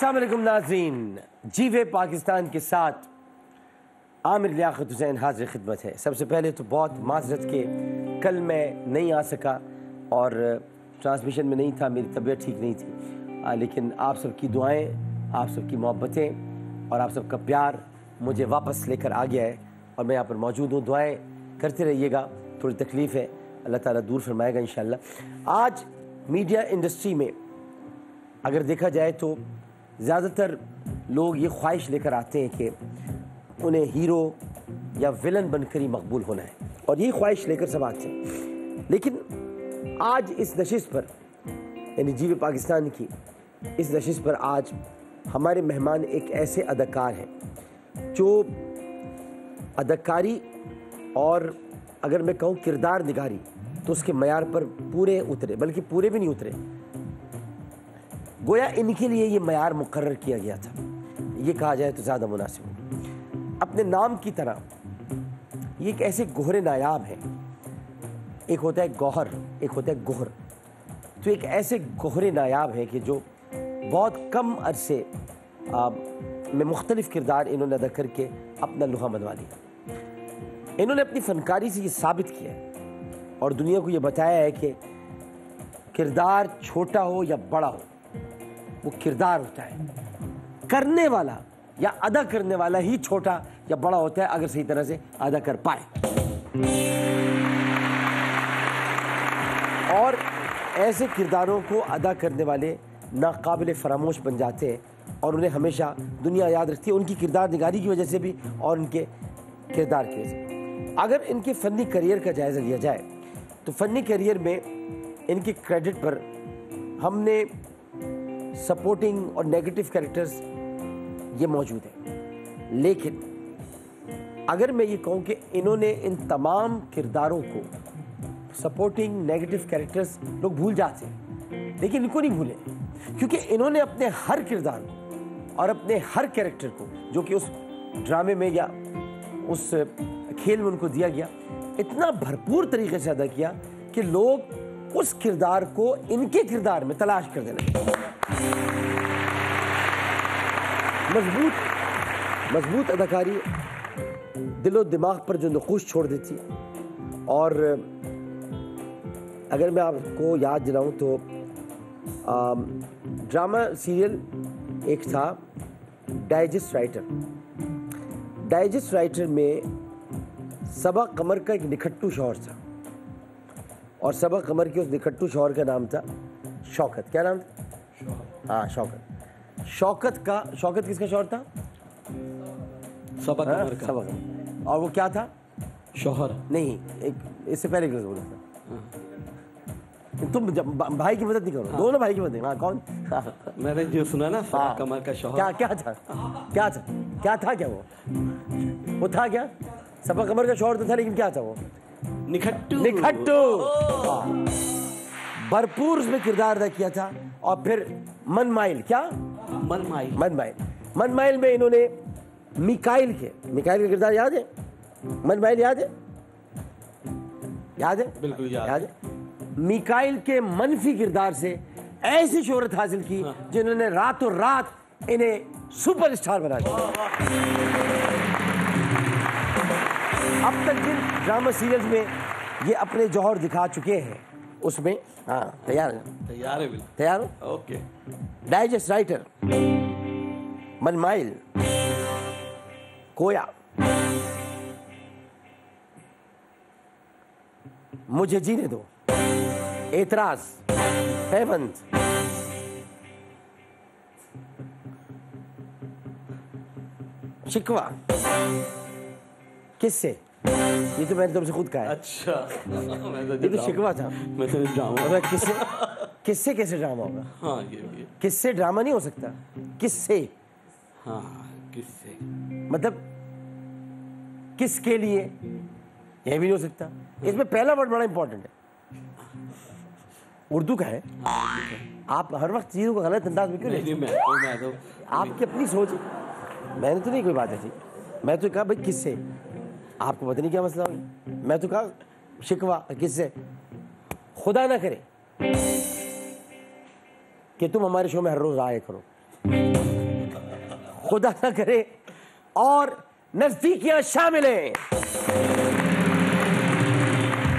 अस्सलाम वालेकुम नाज़रीन, जीवे पाकिस्तान के साथ आमिर लियाकत हुसैन हाजिर खिदमत है। सबसे पहले तो बहुत माज़रत के कल मैं नहीं आ सका और ट्रांसमिशन में नहीं था, मेरी तबीयत ठीक नहीं थी, लेकिन आप सबकी दुआएं, आप सबकी मोहब्बतें और आप सबका प्यार मुझे वापस लेकर आ गया है और मैं यहाँ पर मौजूद हूँ। दुआएं करते रहिएगा, थोड़ी तकलीफ़ है, अल्लाह ताला दूर फरमाएगा इंशाअल्लाह। आज मीडिया इंडस्ट्री में अगर देखा जाए तो ज़्यादातर लोग ये ख्वाहिश लेकर आते हैं कि उन्हें हीरो या विलन बनकर ही मकबूल होना है और ये ख्वाहिश लेकर सब आते हैं। लेकिन आज इस नशिस्त पर, यानी जीवे पाकिस्तान की इस नशिस्त पर आज हमारे मेहमान एक ऐसे अदाकार हैं जो अदाकारी और अगर मैं कहूँ किरदार निगारी तो उसके मयार पर पूरे उतरे, बल्कि पूरे भी नहीं उतरे, गोया इनके लिए ये मयार मुकर्रर किया गया था, ये कहा जाए तो ज़्यादा मुनासिब हो। अपने नाम की तरह ये एक ऐसे गोहरे नायाब हैं, एक होता है गौहर, एक होता है गोहर, तो एक ऐसे गोहरे नायाब हैं कि जो बहुत कम अरसे में मुख्तलिफ़ किरदार इन्होंने अदा करके अपना लुहा मनवा लिया। इन्होंने अपनी फ़नकारी से ये साबित किया है और दुनिया को ये बताया है कि किरदार छोटा हो या बड़ा हो, वो किरदार होता है, करने वाला या अदा करने वाला ही छोटा या बड़ा होता है अगर सही तरह से अदा कर पाए। और ऐसे किरदारों को अदा करने वाले नाकाबिल फरामोश बन जाते हैं और उन्हें हमेशा दुनिया याद रखती है, उनकी किरदार निगारी की वजह से भी और उनके किरदार की वजह से। अगर इनके फ़नी करियर का जायज़ा लिया जाए तो फ़नी करियर में इनके क्रेडिट पर हमने सपोर्टिंग और नेगेटिव कैरेक्टर्स ये मौजूद हैं, लेकिन अगर मैं ये कहूँ कि इन्होंने इन तमाम किरदारों को, सपोर्टिंग नेगेटिव कैरेक्टर्स लोग भूल जाते हैं, लेकिन इनको नहीं भूले, क्योंकि इन्होंने अपने हर किरदार और अपने हर कैरेक्टर को जो कि उस ड्रामे में या उस खेल में उनको दिया गया, इतना भरपूर तरीके से अदा किया कि लोग उस किरदार को इनके किरदार में तलाश कर देना। मजबूत अदाकारी दिलो दिमाग पर जो नक़ूश छोड़ देती। और अगर मैं आपको याद दिलाऊं तो ड्रामा सीरियल एक था डाइजेस्ट राइटर। डाइजेस्ट राइटर में सबा कमर का एक निखट्टू शौहर था और सबा कमर के उस निखट्टू शौहर का नाम था शौकत। क्या नाम था? हाँ, शौकत। शौकत किसका शौहर था? सबा कमर का। सबा कमर। और वो क्या था? शौहर नहीं, एक इससे पहले एक बोला था। तुम भाई की मदद नहीं करो। हाँ। दोनों भाई की मदद। हाँ, कौन? मैंने जो सुना ना, सबा कमर का शौहर। क्या था वो था क्या? सबा कमर का शौहर तो था, लेकिन क्या था वो? निखट्टू। भरपूर उसमें किरदार अदा किया था। और फिर मनमाइल। क्या? मनमाइल में इन्होंने मिकाइल का किरदार याद है? मनमाइल याद है? बिल्कुल याद है। मिकाइल के मनफी किरदार से ऐसी शोहरत हासिल की जिन्होंने रातों रात इन्हें सुपरस्टार बना दिया। अब तक जिन ड्रामा सीरियल्स में ये अपने जौहर दिखा चुके हैं उसमें, हाँ, तैयार है। तैयार हो? ओके। डाइजेस्ट राइटर, मनमाइल, कोया, मुझे जीने दो, एतराज, हैवंत, शिकवा, किससे? ये तो मैंने तुमसे खुद कहा है। अच्छा। ये तो शिकवा था। मैं तो ड्रामा। किससे कैसे ड्रामा होगा? हाँ, ये किससे ड्रामा नहीं हो सकता। किससे? हाँ, किससे मतलब किसके लिए, यह भी नहीं हो सकता। इसमें पहला वर्ड बड़ा इंपॉर्टेंट है, उर्दू का है। आप हर वक्त चीज़ों को गलत अंदाज में क्यों नहीं? मैं तो आपकी अपनी सोच। मैंने तो नहीं कोई बात ऐसी, मैं तो कहा भाई किससे, आपको पता नहीं क्या मसला होगा। मैं तो कहा शिकवा किससे? खुदा ना करे कि तुम हमारे शो में हर रोज आया करो। खुदा ना करे और नजदीकियां शामिल हैं।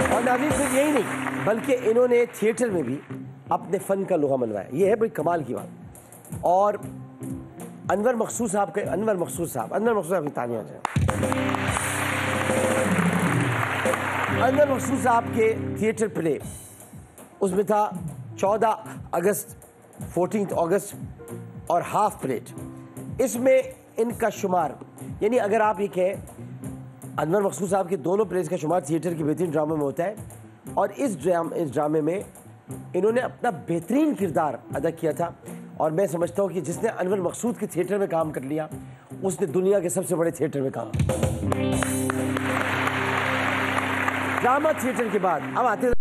और नाज़रीन सिर्फ यही नहीं बल्कि इन्होंने थिएटर में भी अपने फ़न का लोहा मनवाया। ये है बड़ी कमाल की बात। और अनवर मकसूद साहब की तालियां हैं। अनवर मकसूद साहब के थिएटर प्ले उसमें था 14 अगस्त, 14 अगस्त और हाफ प्लेट। इसमें इनका शुमार, यानी अगर आप ये कहें अनवर मकसूद साहब के दोनों प्लेस का शुमार थिएटर के बेहतरीन ड्रामे में होता है। और इस ड्रामे में इन्होंने अपना बेहतरीन किरदार अदा किया था। और मैं समझता हूँ कि जिसने अनवर मकसूद के थिएटर में काम कर लिया उसने दुनिया के सबसे बड़े थिएटर में काम किया। ड्रामा थिएटर के बाद अब आते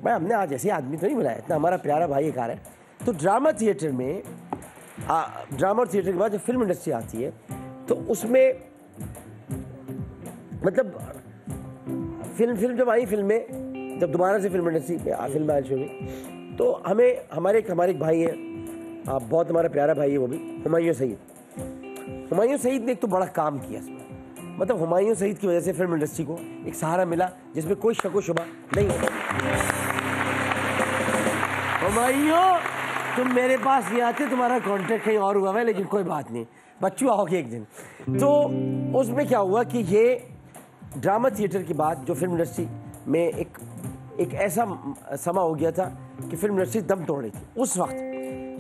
मैं हमने आज ऐसे आदमी तो नहीं बनाया, इतना हमारा प्यारा भाई एक आ रहा है। तो ड्रामा थिएटर में ड्रामा और थिएटर के बाद जब फिल्म इंडस्ट्री आती है तो उसमें मतलब फिल्म जब आई, फिल्में जब दोबारा से फिल्म इंडस्ट्री फिल्म आई शुरू हुई तो हमें हमारे एक भाई है, बहुत हमारा प्यारा भाई है, वो भी हुमायूं सईद ने एक तो बड़ा काम किया इसमें। मतलब हुमायूं सईद की वजह से फिल्म इंडस्ट्री को एक सहारा मिला जिसमें कोई शक व शुबा नहीं है। हुमायूं तुम मेरे पास नहीं आते, तुम्हारा कॉन्ट्रैक्ट कहीं और हुआ है, लेकिन कोई बात नहीं, बच्चू आओगे एक दिन। तो उसमें क्या हुआ कि ये ड्रामा थिएटर के बाद जो फिल्म इंडस्ट्री में एक ऐसा समा हो गया था कि फिल्म इंडस्ट्री दम तोड़ रही थी। उस वक्त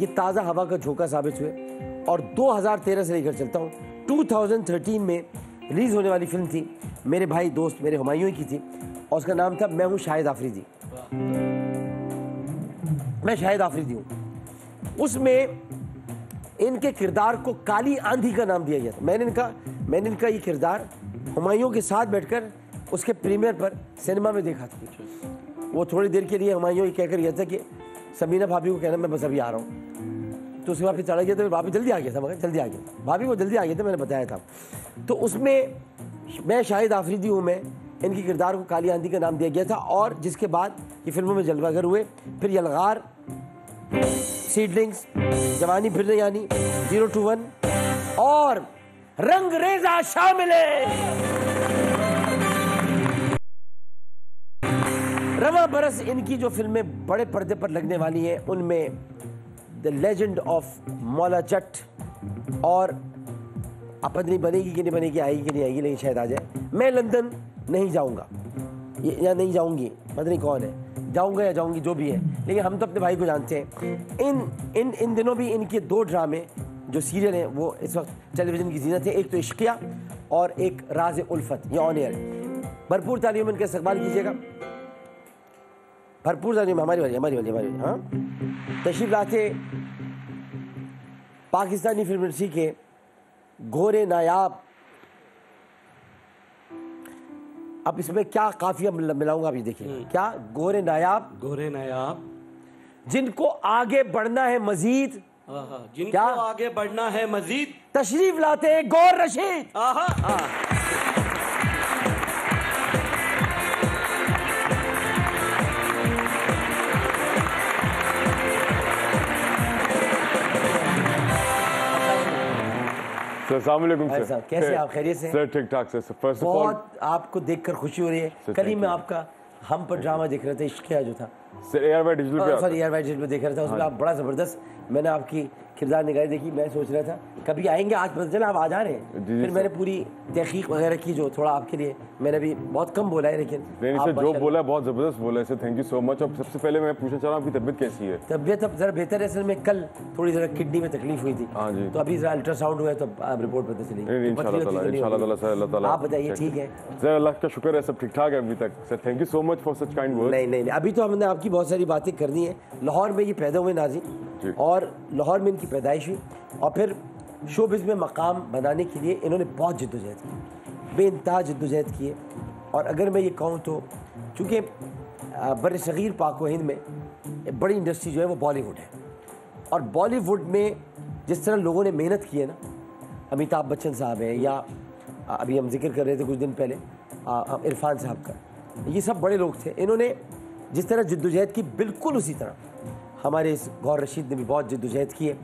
ये ताज़ा हवा का झोंका साबित हुए। और 2013 से लेकर चलता हूँ 2013 में रिलीज़ होने वाली फिल्म थी, मेरे भाई दोस्त मेरे हुमायूं की थी, और उसका नाम था मैं हूँ शाहिद आफरीदी। मैं शाहिद आफरीदी हूँ। उसमें इनके किरदार को काली आंधी का नाम दिया गया था। मैंने इनका ये किरदार हुमायूं के साथ बैठकर उसके प्रीमियर पर सिनेमा में देखा था। वो थोड़ी देर के लिए हुमायूं ये कहकर गया था कि सबीना भाभी को कहना मैं बस अभी आ रहा हूँ। तो उसके बाद फिर चला गया था, भाभी जल्दी आ गया था, मगर जल्दी आ गया, भाभी वो जल्दी आ गया था, मैंने बताया था। तो उसमें मैं शाहिद आफरीदी हूँ, मैं इनके किरदार को काली आंधी का नाम दिया गया था। और जिसके बाद ये फिल्मों में जलवागर हुए, फिर यलगार, सीडलिंग्स, जवानी फिर यानी 0 to 1 और रंगरेजा शामिल है। रवा बरस इनकी जो फिल्में बड़े पर्दे पर लगने वाली हैं उनमें the legend of Maula Jatt, और अब नहीं बनेगी कि नहीं बनेगी, आएगी कि नहीं आएगी, लेकिन शायद आ जाए। मैं लंदन नहीं जाऊंगा या नहीं जाऊंगी, पता नहीं कौन है, जाऊंगा या जाऊंगी जो भी है, लेकिन हम तो अपने भाई को जानते हैं। इन दिनों भी इनके 2 ड्रामे जो सीरियल हैं वो इस वक्त टेलीविजन की जीनत है। एक तो इश्किया और एक राज उल्फत, ये ऑन एयर। भरपूर तालियों में इनका इस्तकबाल कीजिएगा, भरपूर तालियों में। हमारी वाली हाँ, तशरीफ लाते पाकिस्तानी फिल्म इंडस्ट्री के गोरे नायाब। अब इसमें क्या काफिया मिलाऊंगा, अभी देखिए क्या गोरे नायाब जिनको आगे बढ़ना है मजीद, जिनको आगे बढ़ना है मजीद, तशरीफ लाते हैं गौर रशीद। सर अस्सलाम वालेकुम सर, कैसे आप, खैरियत से? सर ठीक ठाक सर। फर्स्ट ऑफ ऑल बहुत आपको देखकर खुशी हो रही है। कल ही मैं आपका हम पर ड्रामा देख रहा था, इश्किया जो था सर ARY डिजिटल पे, सॉरी ARY डिजिटल पे देख रहा था, उसमें आप बड़ा ज़बरदस्त, मैंने आपकी किरदार निगाही देखी। मैं सोच रहा था कभी आएंगे, आज पता चला आप आ जा रहे हैं। फिर मैंने पूरी तहकीक वगैरह की, जो थोड़ा आपके लिए मैंने भी बहुत कम बोला है, लेकिन नहीं सर जो बोला है बहुत ज़बरदस्त बोला है sir, thank you so much. और सबसे पहले मैं पूछना चाह रहा हूँ आपकी तबीयत कैसी है? तबीयत अब ज़रा बेहतर है। असल में कल थोड़ी ज़रा किडनी में तकलीफ हुई थी, हाँ जी, तो अभी ज़रा अल्ट्रासाउंड हुआ है तो रिपोर्ट पता चली। इंशाल्लाह ताला सर, अल्लाह ताला। आप बताइए ठीक है सर? अल्लाह का शुक्र है सब ठीक ठाक है अभी तक sir. Thank you so much for such kind words. नहीं, अभी तो हमने आपकी बहुत सारी बातें करनी है। लाहौर में ये पैदा हुए नाज़रीन, और लाहौर में इनकी पैदाइश हुई, और फिर शोबिज़ में मकाम बनाने के लिए इन्होंने बहुत जद्दोजहद की, बेइंतहा जद्दोजहद की है। और अगर मैं ये कहूँ तो चूँकि बर सग़ीर पाक व हिंद में एक बड़ी इंडस्ट्री जो है वो बॉलीवुड है, और बॉलीवुड में जिस तरह लोगों ने मेहनत की है ना, अमिताभ बच्चन साहब हैं, या अभी हम जिक्र कर रहे थे कुछ दिन पहले इरफान साहब का, ये सब बड़े लोग थे। इन्होंने जिस तरह जद्दोजहद की, बिल्कुल उसी तरह हमारे इस गौर रशीद ने भी बहुत जद्दोजहद की है।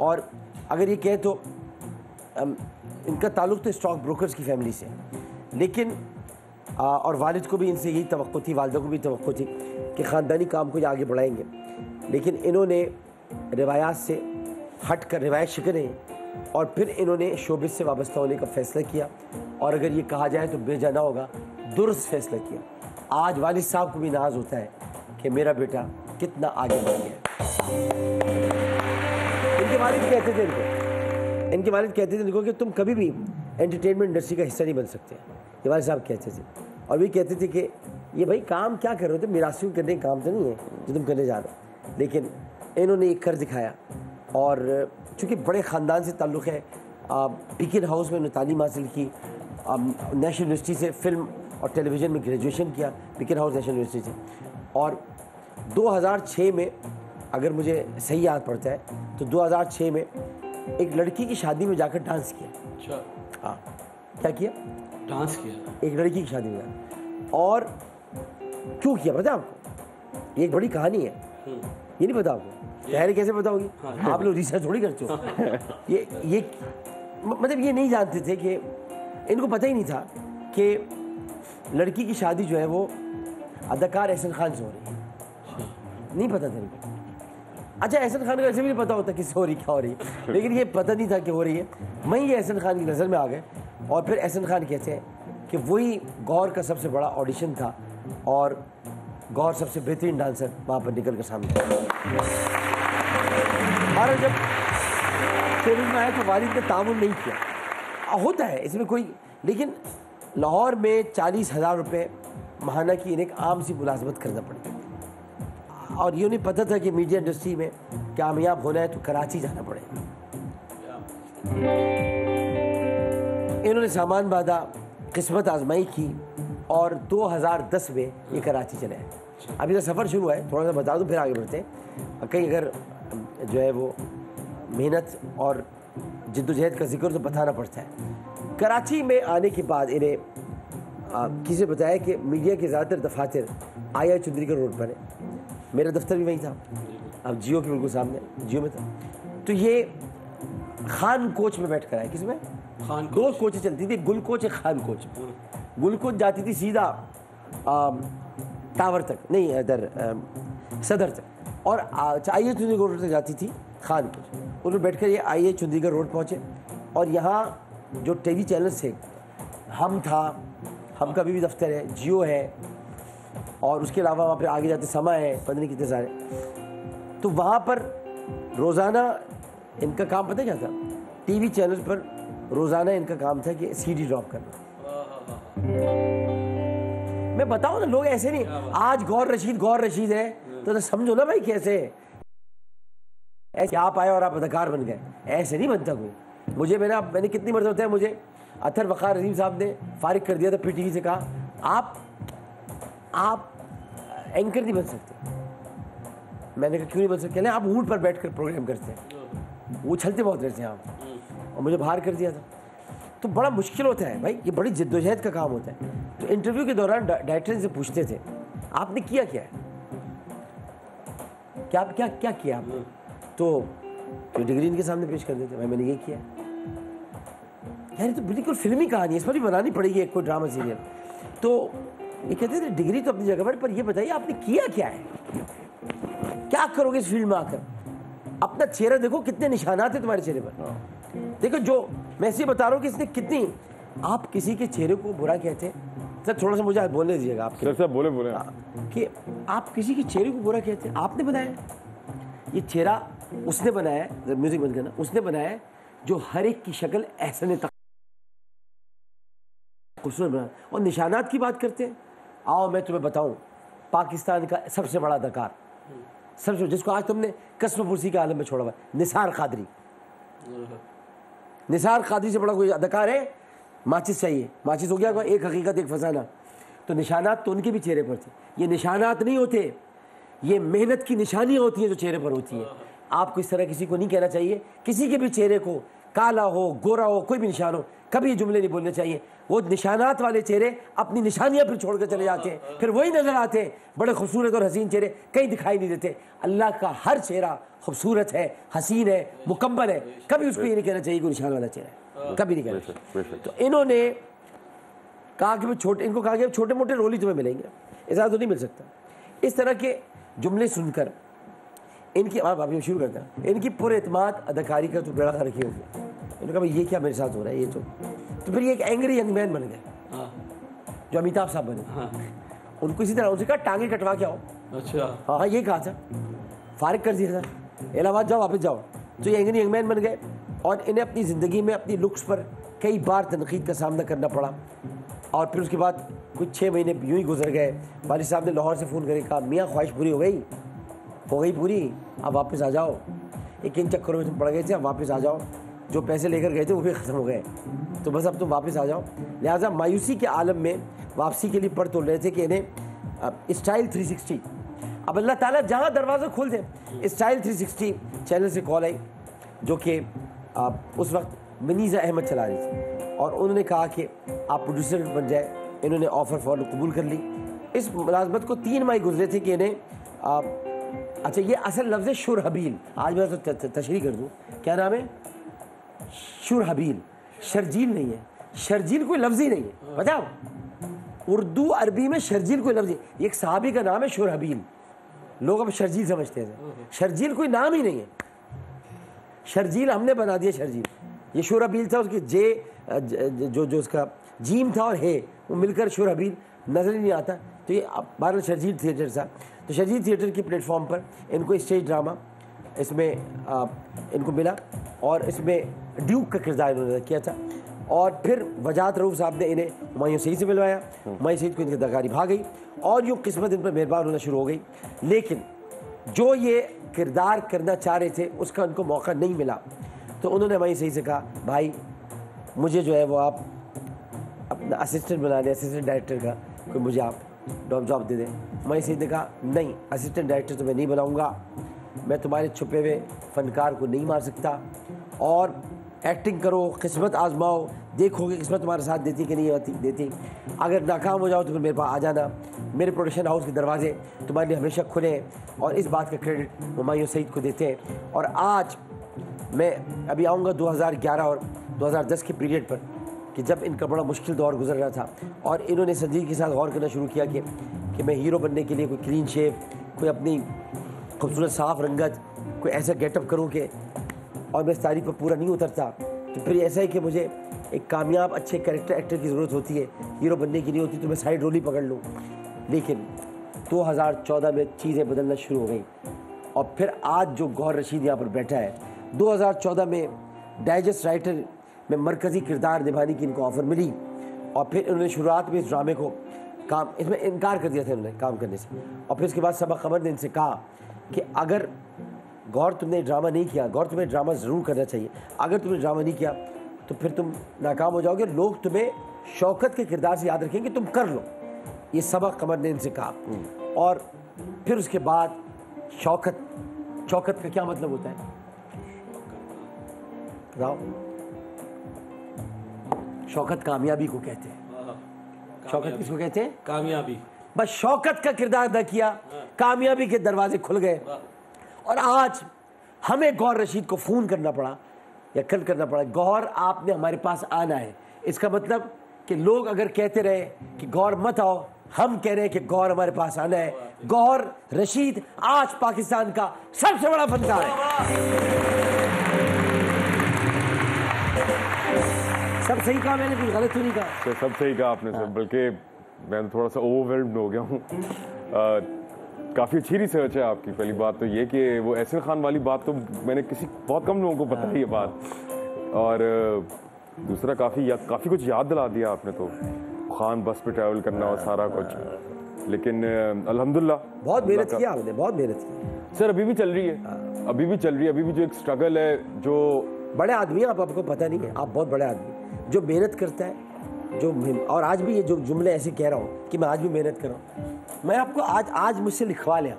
और अगर ये कहें तो इनका ताल्लुक़ तो स्टॉक ब्रोकर्स की फैमिली से, लेकिन और वालिद को भी इनसे यही तवक्को थी, वालिदा को भी तवक्को थी कि ख़ानदानी काम को ये आगे बढ़ाएंगे, लेकिन इन्होंने रिवायात से हट कर रिवायत शिकने और फिर इन्होंने शोबिस से वाबस्ता होने का फ़ैसला किया, और अगर ये कहा जाए तो बेजाना होगा, दुरुस्त फ़ैसला किया। आज वालिद साहब को भी नाज होता है कि मेरा बेटा कितना आगे बढ़ गया। इनके वालिद कहते थे इनको कि तुम कभी भी एंटरटेनमेंट इंडस्ट्री का हिस्सा नहीं बन सकते। ये वालिद साहब कहते थे, और भी कहते थे कि ये भाई काम क्या कर रहे हो, तो मिरासियों करने का काम तो नहीं है जो तुम करने जा रहे हो। लेकिन इन्होंने एक कर दिखाया, और चूँकि बड़े ख़ानदान से ताल्लुक़ है, पिकिन हाउस में उन्होंने तालीम हासिल की, नेशनल यूनिवर्सिटी से फ़िल्म और टेलीविज़न में ग्रेजुएशन किया, पिकिन हाउस नेशनल यूनिवर्सिटी से। और 2006 में, अगर मुझे सही याद पड़ता है, तो 2006 में एक लड़की की शादी में जाकर डांस किया। अच्छा, हाँ, क्या किया? डांस किया एक लड़की की शादी में। और क्यों किया पता है आपको? ये एक बड़ी कहानी है, ये नहीं पता आपको? तैयारी कैसे पता होगी? आप लोग रिसर्च थोड़ी करते हो। ये मतलब ये नहीं जानते थे कि, इनको पता ही नहीं था कि लड़की की शादी जो है वो अदाकार एहसन खान से हो रही है, नहीं पता था इनको। अच्छा, एहसन खान को ऐसे भी नहीं पता होता किससे हो रही, क्या हो रही, लेकिन ये पता नहीं था कि हो रही है। मैं ये एहसन खान की नज़र में आ गए, और फिर एहसन खान कहते हैं कि वही गौर का सबसे बड़ा ऑडिशन था, और गौर सबसे बेहतरीन डांसर वहाँ पर निकल कर सामने। और जब फिल्म में आया तो वालिद ने तामुल नहीं किया, होता है इसमें कोई, लेकिन लाहौर में 40,000 रुपये माहाना की एक आम सी मुलाजमत करना पड़ी, और ये नहीं पता था कि मीडिया इंडस्ट्री में कामयाब होना है तो कराची जाना पड़ेगा। इन्होंने सामान बांधा, किस्मत आजमाई की, और 2010 में ये कराची चले आए। अभी तो सफ़र शुरू है, थोड़ा सा बता दूं फिर आगे बढ़ते हैं। कहीं अगर जो है वो मेहनत और जिद्दोजहद का जिक्र तो बताना पड़ता है। कराची में आने के बाद इन्हें किसी ने बताया कि मीडिया के ज़्यादातर दफातर आई चुंदरीगढ़ रोड पर है, मेरा दफ्तर भी वहीं था, अब जियो के बिल्कुल सामने, जियो में था। तो ये खान कोच में बैठ कर आए, किसमें? खान दो कोचें चलती थी, गुल कोच एक खान कोच। गुल कोच जाती थी सीधा टावर तक, नहीं इधर सदर तक, और आई चुंदरीगढ़ रोड तक जाती थी खान कोच। उन्होंने बैठ कर ये आई चुंदरीगढ़ रोड पहुँचे, और यहाँ जो टीवी चैनल्स थे, हम था, हम का भी दफ्तर है, जियो है, और उसके अलावा वहाँ पे आगे जाते समय है, पता नहीं कितने सारे। तो वहाँ पर रोज़ाना इनका काम पता क्या था? टीवी चैनल पर रोज़ाना इनका काम था कि सीडी ड्रॉप करना। मैं बताऊँ ना, लोग ऐसे नहीं, आज गौर रशीद है तो समझो ना भाई कैसे ऐसे आप आए और आप अदाकार बन गए, ऐसे नहीं बनता कोई। मुझे मैंने कितनी मर्तबा होता है, मुझे अतर वक़ार रहीम साहब ने फारिग कर दिया था पीटीवी से, कहा आप एंकर नहीं बन सकते। मैंने कहा क्यों नहीं बन सकते? कहले आप ऊँट पर बैठकर प्रोग्राम करते हैं, वो उछलते बहुत रहते हैं आप, और मुझे बाहर कर दिया था। तो बड़ा मुश्किल होता है भाई, ये बड़ी जिद्दोजहद का काम होता है। तो इंटरव्यू के दौरान डायरेक्टर से पूछते थे आपने किया क्या है, क्या किया आपने? तो डिग्री इनके सामने पेश कर देते, भाई मैंने ये किया। यार तो बिल्कुल फिल्मी कहानी है, इस पर भी बनानी पड़ेगी एक कोई ड्रामा सीरियल। तो ये कहते थे डिग्री तो अपनी जगह पर ये बताइए आपने किया क्या है, क्या करोगे इस फील्ड में आकर? अपना चेहरा देखो, कितने निशानात है तुम्हारे चेहरे पर। देखो, जो मैं ऐसे बता रहा हूँ कि इसने कितनी, आप किसी के चेहरे को बुरा कहते हैं, सर थोड़ा सा मुझे बोलने दीजिएगा आप। सर बोले कि आप किसी के चेहरे को बुरा कहते हैं, आपने बनाया ये चेहरा, उसने बनाया है, म्यूजिक बंद करना, उसने बनाया है जो हर एक की शक्ल ऐसे तक खूबसूरत बना। और निशानात की बात करते हैं, आओ मैं तुम्हें बताऊं, पाकिस्तान का सबसे बड़ा अदाकार, सबसे जिसको आज तुमने कसम पुरसी के आलम में छोड़ा हुआ, निसार कादरी। निसार कादरी से बड़ा कोई अदाकार है? माचिस चाहिए, माचिस हो गया, एक हकीकत एक फसाना। तो निशानात तो उनके भी चेहरे पर थे। ये निशानात नहीं होते, ये मेहनत की निशानियाँ होती हैं जो चेहरे पर होती हैं। आपको इस तरह किसी को नहीं कहना चाहिए, किसी के भी चेहरे को, काला हो गोरा हो कोई भी निशान हो, कभी ये जुमले नहीं बोलने चाहिए। वो निशानात वाले चेहरे अपनी निशानियाँ फिर छोड़ कर चले जाते हैं, फिर वही नजर आते हैं। बड़े खूबसूरत और हसीन चेहरे कहीं दिखाई नहीं देते। अल्लाह का हर चेहरा खूबसूरत है, हसीन है, मुकम्मल है, कभी उसको ये नहीं कहना चाहिए कोई निशान वाला चेहरा है। कभी नहीं करें। तो इन्होंने कहा कि इनको कहा कि छोटे मोटे रोल ही तुम्हें मिलेंगे, ऐसा तो नहीं मिल सकता। इस तरह के जुमले सुनकर इनकी आप शुरू करता है, इनकी पूरे एतमाद अदाकारी का तो बेड़ा रखी होगी। इन्होंने कहा भाई ये क्या मेरे साथ हो रहा है, ये तो फिर ये एक एंग्री यंग मैन बन गए जो अमिताभ साहब बने। उनको इसी तरह उनसे कहा टांगे कटवा के आओ। अच्छा हाँ ये कहा था, फारिग कर दिया था, इलाहाबाद जाओ वापस जाओ। तो ये एंग्री यंग मैन बन गए और इन्हें अपनी ज़िंदगी में अपनी लुक्स पर कई बार तनकीद का सामना करना पड़ा। और फिर उसके बाद कुछ 6 महीने यूँ ही गुजर गए। वालिद साहब ने लाहौर से फ़ोन करके कहा मियाँ ख्वाहिश पूरी हो गई पूरी, अब वापस आ जाओ, एक इन चक्करों में तुम पड़ गए थे, अब वापस आ जाओ, जो पैसे लेकर गए थे वो भी ख़त्म हो गए, तो बस अब तुम वापस आ जाओ। लिहाजा मायूसी के आलम में वापसी के लिए पढ़ तोड़ रहे थे कि इन्हें स्टाइल 360, अब अल्लाह ताला जहाँ दरवाज़ा खोल दे। स्टाइल 360 चैनल से कॉल आई जो कि उस वक्त मनीज़ा अहमद चला रही थी और उन्होंने कहा कि आप प्रोड्यूसर बन जाए। इन्होंने ऑफ़र फ़ौरन कबूल कर ली। इस मुलाजमत को 3 माह गुजरे थे कि इन्हें अच्छा ये असल लफ्ज़ है शुरहबील, आज मैं तो तशरीह कर दूँ, क्या नाम है शुरहबील, शर्जील नहीं है, शर्जील कोई लफ्ज़ ही नहीं है, बताओ उर्दू अरबी में शर्जील कोई लफ्ज़, एक सहाबी का नाम है शुरहबील, लोग अब शर्जील समझते हैं, शर्जील कोई नाम ही नहीं है। शर्जील हमने बना दिया शर्जील, ये शुरहबील था, उसकी जो उसका जीम था और है वो मिलकर शुरहबील नज़र ही नहीं आता। तो ये बहरहाल शर्जील थिएटर था। तो शर्जील थिएटर के प्लेटफॉर्म पर इनको स्टेज ड्रामा इसमें इनको मिला और इसमें ड्यूक का किरदार इन्होंने किया था। और फिर वजाहत रऊफ साहब ने इन्हें हुमायूं सईद से मिलवाया, हुमायूं सईद को इनकी अदाकारी भा गई और यूँ किस्मत इन पर मेहरबान होना शुरू हो गई। लेकिन जो ये किरदार करना चाह रहे थे उसका उनको मौका नहीं मिला। तो उन्होंने हुमायूं सईद से कहा भाई मुझे जो है वो आप अपना असिस्टेंट बना दें, असिस्टेंट डायरेक्टर का कोई मुझे आप जॉब दे दें। हुमायूं सईद ने कहा नहीं, असिस्टेंट डायरेक्टर तो मैं नहीं बनाऊँगा, मैं तुम्हारे छुपे हुए फ़नकार को नहीं मार सकता, और एक्टिंग करो, किस्मत आजमाओ, देखोगे किस्मत तुम्हारे साथ देती कि नहीं देती। अगर नाकाम हो जाओ तो फिर मेरे पास आ जाना, मेरे प्रोडक्शन हाउस के दरवाजे तुम्हारे लिए हमेशा खुले हैं। और इस बात का क्रेडिट हुमायूं सईद को देते हैं। और आज मैं अभी आऊँगा 2011 और 2010 के पीरियड पर कि जब इनका बड़ा मुश्किल दौर गुजर रहा था और इन्होंने संजीदगी के साथ गौर करना शुरू किया कि मैं हीरो बनने के लिए कोई क्लीन शेव, कोई अपनी खूबसूरत साफ रंगत, कोई ऐसा गेटअप करूँ कि और मैं इस तारीख पर पूरा नहीं उतरता, तो फिर ऐसा है कि मुझे एक कामयाब अच्छे कैरेक्टर एक्टर की ज़रूरत होती है, हीरो बनने की नहीं होती, तो मैं साइड रोल ही पकड़ लूँ। लेकिन 2014 में चीज़ें बदलना शुरू हो गई और फिर आज जो गौहर रशीद यहाँ पर बैठा है, 2014 में डाइजेस्ट राइटर में मरकज़ी किरदार निभाने की इनको ऑफ़र मिली और फिर इन्होंने शुरुआत में इस ड्रामे को इसमें इनकार कर दिया था इन्होंने काम करने से। और फिर उसके बाद सबा कमर ने इनसे कहा कि अगर गौर तुमने ड्रामा नहीं किया, गौर तुम्हें ड्रामा ज़रूर करना चाहिए, अगर तुमने ड्रामा नहीं किया तो फिर तुम नाकाम हो जाओगे, लोग तुम्हें शौकत के किरदार से याद रखेंगे, तुम कर लो, ये सबा कमर ने इनसे कहा। और फिर उसके बाद शौकत का क्या मतलब होता है बताओ? शौकत कामयाबी को कहते हैं। शौकत किसको कहते हैं? कामयाबी। बस शौकत का किरदार अदा किया, कामयाबी के दरवाजे खुल गए। और आज हमें गौहर रशीद को फ़ोन करना पड़ा या कल करना पड़ा, गौहर आपने हमारे पास आना है। इसका मतलब कि लोग अगर कहते रहे कि गौहर मत आओ, हम कह रहे हैं कि गौहर हमारे पास आना है। गौहर रशीद आज पाकिस्तान का सबसे बड़ा फनकार है। सब सही कहा मैंने, कुछ गलत तो नहीं कहा? सब सही कहा आपने सर, बल्कि मैं थोड़ा सा ओवरवेल्म्ड हो गया हूँ। काफ़ी अच्छी रिसर्च है आपकी। पहली बात तो ये कि वो एहसन खान वाली बात तो मैंने बहुत कम लोगों को पता है ये बात, और दूसरा काफ़ी कुछ याद दिला दिया आपने। तो खान बस पे ट्रैवल करना और सारा कुछ, लेकिन अल्हम्दुलिल्लाह बहुत मेहनत किया आपने, बहुत मेहनत की सर। अभी भी चल रही है, अभी भी जो एक स्ट्रगल है। जो बड़े आदमी हैं आपको पता नहीं है, आप बहुत बड़े आदमी, जो मेहनत करता है, और आज भी ये जो जुमले ऐसे कह रहा हूँ कि मैं आज भी मेहनत कर रहा हूँ, मैं आपको आज मुझसे लिखवा लिया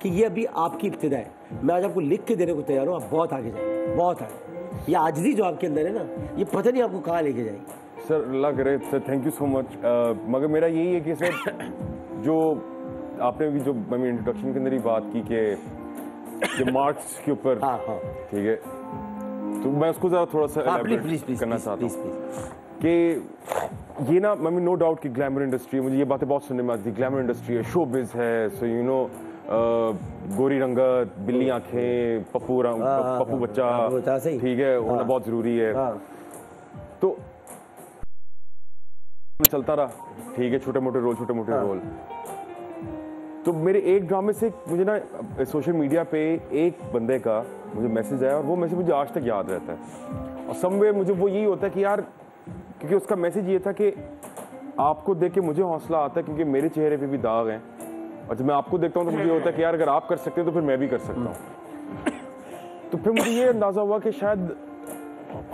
कि ये अभी आपकी इब्तिदा है। मैं आज आपको लिख के देने को तैयार हूँ, आप बहुत आगे जाएंगे, बहुत आगे। ये आजिज़ी जो आपके अंदर है ना, ये पता नहीं आपको कहाँ लेके जाएगी। सर अल्लाह करे sir, thank you so much. मगर मेरा यही है कि सर जो आपने भी जो मैं इंट्रोडक्शन के अंदर ही बात की कि मार्क्स के ऊपर, हाँ ठीक है, तो मैं उसको ज़रा थोड़ा सा elaborate करना चाहता हूँ कि ये ना मैं नो डाउट कि ग्लैमर इंडस्ट्री है, मुझे ये बातें बहुत सुनने में आती है, ग्लैमर इंडस्ट्री है, शोबिज़ है, सो यू नो गोरी रंगत, बिल्ली आंखें, पप्पू बच्चा, ठीक है, होना बहुत ज़रूरी है। तो चलता रहा, ठीक है, छोटे मोटे रोल। तो मेरे एक ड्रामे से मुझे ना सोशल मीडिया पे एक बंदे का मुझे मैसेज आया और वो मैसेज मुझे आज तक याद रहता है। और समवे मुझे वो यही होता है कि यार, क्योंकि उसका मैसेज ये था कि आपको देख के मुझे हौसला आता है क्योंकि मेरे चेहरे पे भी दाग हैं, और जब मैं आपको देखता हूँ तो मुझे होता है कि यार अगर आप कर सकते हैं तो फिर मैं भी कर सकता हूँ। तो फिर मुझे ये अंदाज़ा हुआ कि शायद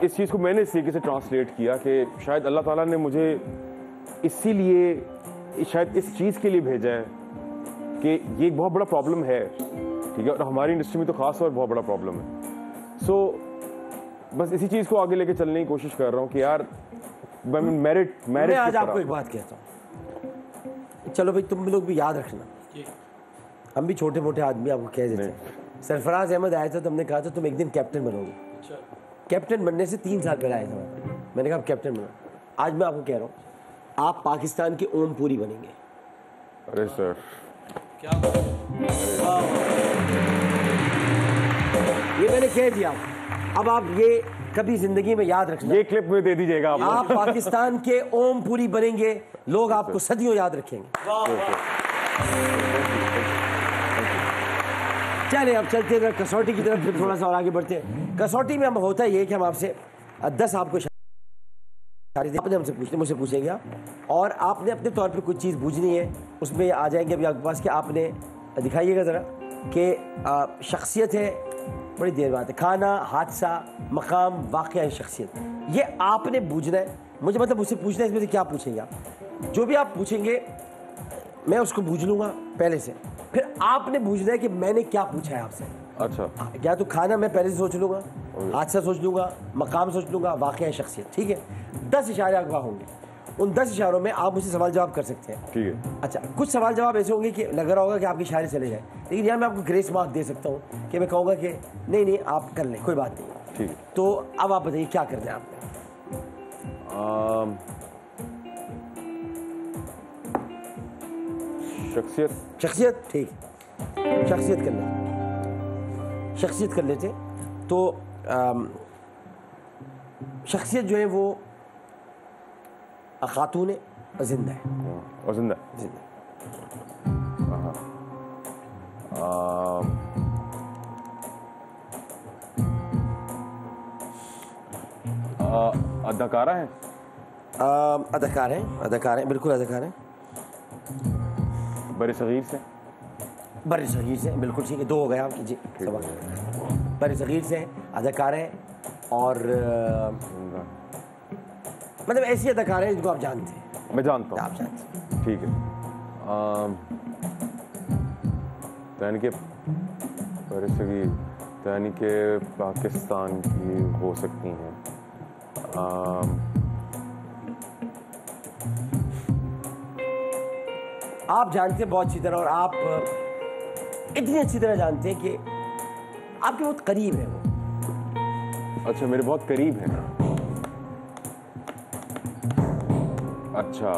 इस चीज़ को मैंने इस तरीके से ट्रांसलेट किया कि शायद अल्लाह ताला ने मुझे इसीलिए शायद इस चीज़ के लिए भेजा है कि ये एक बहुत बड़ा प्रॉब्लम है, ठीक है, और हमारी इंडस्ट्री में तो खास तौर पर बहुत बड़ा प्रॉब्लम है। सो बस इसी चीज़ को आगे लेके चलने की कोशिश कर रहा हूँ कि यार मेरिट मैं आज आपको एक बात कहता हूँ, चलो भाई तुम लोग भी याद रखना, हम भी छोटे मोटे आदमी आपको कह देते हैं। सरफराज अहमद आया था तो हमने कहा था तुम एक दिन कैप्टन बनोगे। कैप्टन बनने से 3 साल पहले आया था, मैंने कहा कैप्टन बनो। आज मैं आपको कह रहा हूँ आप पाकिस्तान के ओम पुरी बनेंगे। अरे सर क्या ये मैंने कह दिया। अब आप ये कभी जिंदगी में याद रखना, ये क्लिप में दे दीजिएगा आप पाकिस्तान के ओम पुरी बनेंगे, लोग आपको सदियों याद रखेंगे। चलिए अब चलते हैं कसौटी की तरफ, फिर थोड़ा सा और आगे बढ़ते हैं। कसौटी में हम होता ये कि हम आपसे 10 आपको आपने हमसे पूछते, मुझसे पूछेंगे आप, और आपने अपने तौर पे कुछ चीज़ बूझनी है, उसमें आ जाएंगे अभी आपके पास कि आपने दिखाइएगा ज़रा कि शख्सियत है, बड़ी देर बात है, खाना, हादसा, मकाम, वाक़या, शख्सियत, ये आपने बूझना है। मुझे मतलब मुझसे पूछना है इसमें से क्या पूछेंगे आप, जो भी आप पूछेंगे मैं उसको बूझ लूँगा पहले से, फिर आपने बूझना है कि मैंने क्या पूछा है आपसे। अच्छा, या तो खाना मैं पहले से सोच लूँगा, हादसा सोच लूँगा, मकाम सोच लूँगा, वाक़या, शख्सियत, ठीक है। 10 इशारे अगवा होंगे, उन 10 इशारों में आप मुझसे सवाल जवाब कर सकते हैं, ठीक है। अच्छा, कुछ सवाल जवाब ऐसे होंगे कि लग रहा होगा कि आपके इशारे चले जाए, लेकिन यहाँ मैं आपको ग्रेस मार्क दे सकता हूँ कि मैं कहूँगा कि नहीं आप कर लें, कोई बात नहीं, ठीक है। तो अब आप बताइए क्या करना है आपने। शख्सियत, ठीक, शख्सियत कर लेते तो शख्सियत जो है वो खातून है, जिंदा है, और जिंदा अदाकारा है, अदाकार हैं, बिल्कुल अदाकार हैं। बरसगीर से, बिल्कुल ठीक है, 2 हो गए आपकी जी सवाल। बरसगीर से अदाकार हैं और मतलब ऐसी अदाकार हैं जिनको आप जानते हैं। मैं जानता हूँ, आप जानते हैं, ठीक है। यानी कि बरसगीर, यानी कि पाकिस्तान की हो सकती हैं। आप जानते हैं बहुत अच्छी तरह, और आप इतनी अच्छी तरह जानते हैं कि आपके बहुत करीब है वो। अच्छा, मेरे बहुत करीब है। अच्छा,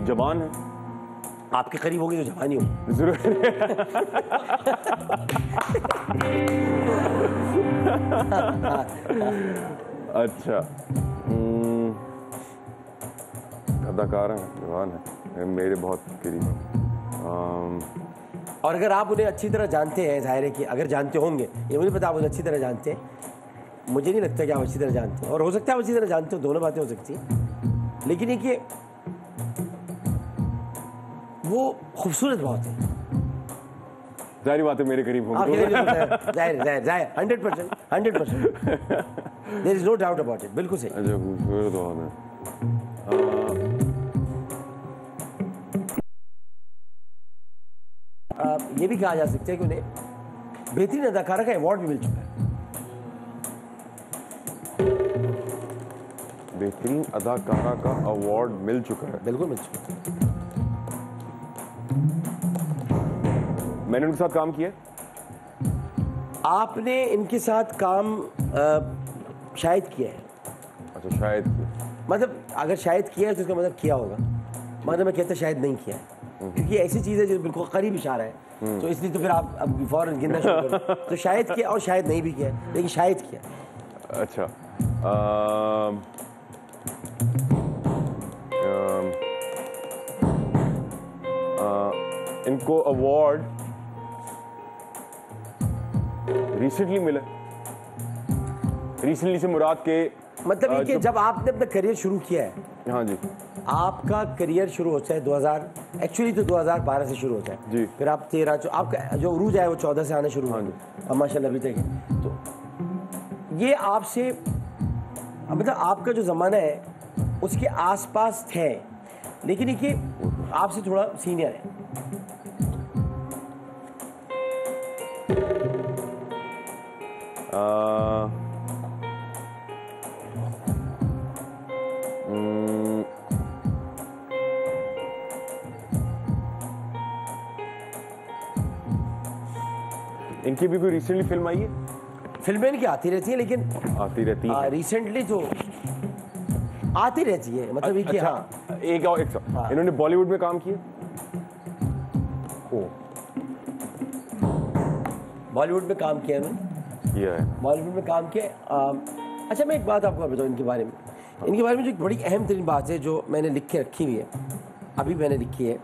जवान है। आपके करीब होगी तो जवानी होगी जरूर। अच्छा, अदाकार है, जवान है, मेरे बहुत करीब है। और अगर आप उन्हें अच्छी तरह जानते हैं, जाहिर है कि अगर जानते होंगे, ये मुझे पता आप उन्हें अच्छी तरह जानते हैं, मुझे नहीं लगता कि आप अच्छी तरह जानते हैं, और हो सकता है आप अच्छी तरह जानते हो, दोनों बातें हो सकती हैं, लेकिन ये कि वो खूबसूरत बहुत है। जाहिर बात है मेरे करीब होंगे, जाहिर 100%, there is no doubt about it, बिल्कुल सही। अच्छा, खूबसूरत बहुत है। ये भी कहा जा सकता है कि उन्हें बेहतरीन अदाकारा का अवार्ड भी मिल चुका है। बेहतरीन अदाकारा का अवार्ड मिल चुका है, बिल्कुल मिल चुका है। मैंने उनके साथ काम किया। आपने इनके साथ काम शायद किया है। अच्छा, शायद मतलब अगर शायद किया है तो इसका मतलब किया होगा, मतलब मैं कहता शायद नहीं किया है, क्योंकि ऐसी चीज़ है जो बिल्कुल करीब इशारा है, तो इसलिए तो फिर आप अब फौरन गिनना शुरू करो। तो शायद किया और शायद नहीं भी किया है, लेकिन शायद किया। अच्छा, इनको अवार्ड रिसेंटली मिला। रिसेंटली से मुराद के मतलब ये कि जब आपने अपना करियर शुरू किया है, हाँ जी, आपका करियर शुरू होता है 2000, एक्चुअली तो 2012 से शुरू होता है जी। फिर आप 13, आपका जो उरूज है वो 14 से आना शुरू हुआ, अब माशाल्लाह अभी तक है। तो ये आपसे मतलब आपका जो ज़माना है उसके आसपास थे, लेकिन ये आपसे थोड़ा सीनियर है। इनकी भी कोई रिसेंटली फिल्म आई है? फिल्में इनकी आती रहती है, लेकिन आती रहती है रिसेंटली तो आती रहती है, मतलब ये कि अच्छा, हाँ एक और इन्होंने बॉलीवुड में काम किया? बॉलीवुड में काम किया इन्होंने, किया है। बॉलीवुड में काम किया। अच्छा, मैं एक बात आपको बताऊँ इनके बारे में। इनके बारे में जो एक बड़ी अहम तरीन बात है जो मैंने लिख के रखी हुई है, अभी मैंने लिखी है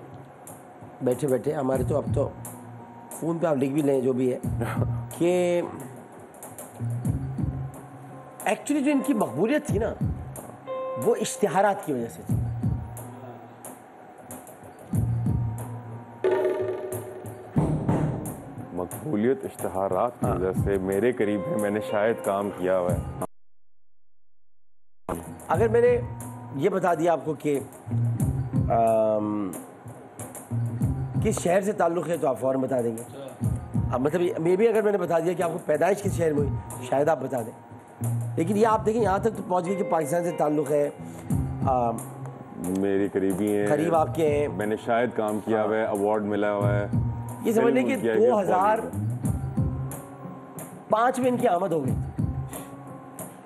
बैठे बैठे, हमारे तो अब तो फ़ोन पे आप लिख भी लें जो भी है, कि एक्चुअली जो इनकी मकबूलियत थी ना वो इश्तिहारात की वजह से थी। मकबूलियत इश्तिहारात की वजह से मेरे करीब है, मैंने शायद काम किया हुआ है। अगर मैंने ये बता दिया आपको कि किस शहर से ताल्लुक़ है तो आप फ़ौरन बता देंगे। अब मतलब मे भी अगर मैंने बता दिया कि आपको पैदाइश किस शहर में हुई शायद आप बता दें, लेकिन ये आप देखें यहाँ तक तो पहुँच गए कि पाकिस्तान से ताल्लुक़ है, मेरे करीबी हैं, करीब आपके हैं, मैंने शायद काम किया हुआ है, अवार्ड मिला हुआ है। ये समझ लें कि 2005 में इनकी आमद हो गई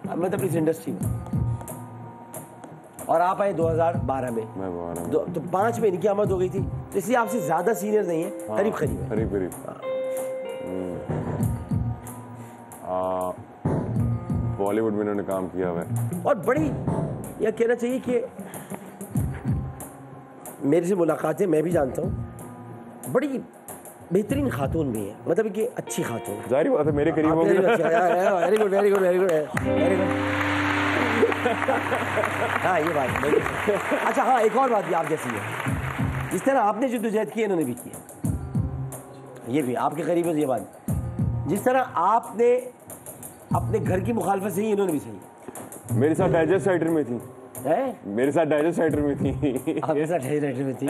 मतलब इस इंडस्ट्री में, और आप आए 2012 में, तो 5 में इनकी आमद हो गई थी, तो इसलिए आपसे ज़्यादा सीनियर नहीं है, करीब करीब है। करीब करीब बॉलीवुड में इन्होंने काम किया हुआ है। और बड़ी यह कहना चाहिए कि मेरे से मुलाकातें मैं भी जानता हूँ, बड़ी बेहतरीन खातून भी है, मतलब कि अच्छी खातून। जाहिर बात है मेरे करीब हो गई। Very good very good very good very good. हाँ ये बात है। अच्छा हाँ, एक और बात भी आप जैसी है, जिस तरह आपने जद्दोजहद की इन्होंने भी की है, ये भी आपके करीब है ये बात। जिस तरह आपने अपने घर की मुखालफत सही, इन्होंने भी सही। मेरे साथ डाइजेस्ट राइटर में थी, मेरे साथ डाइजेस्ट राइटर में थी, मेरे साथ डाइजेस्ट राइटर में थी।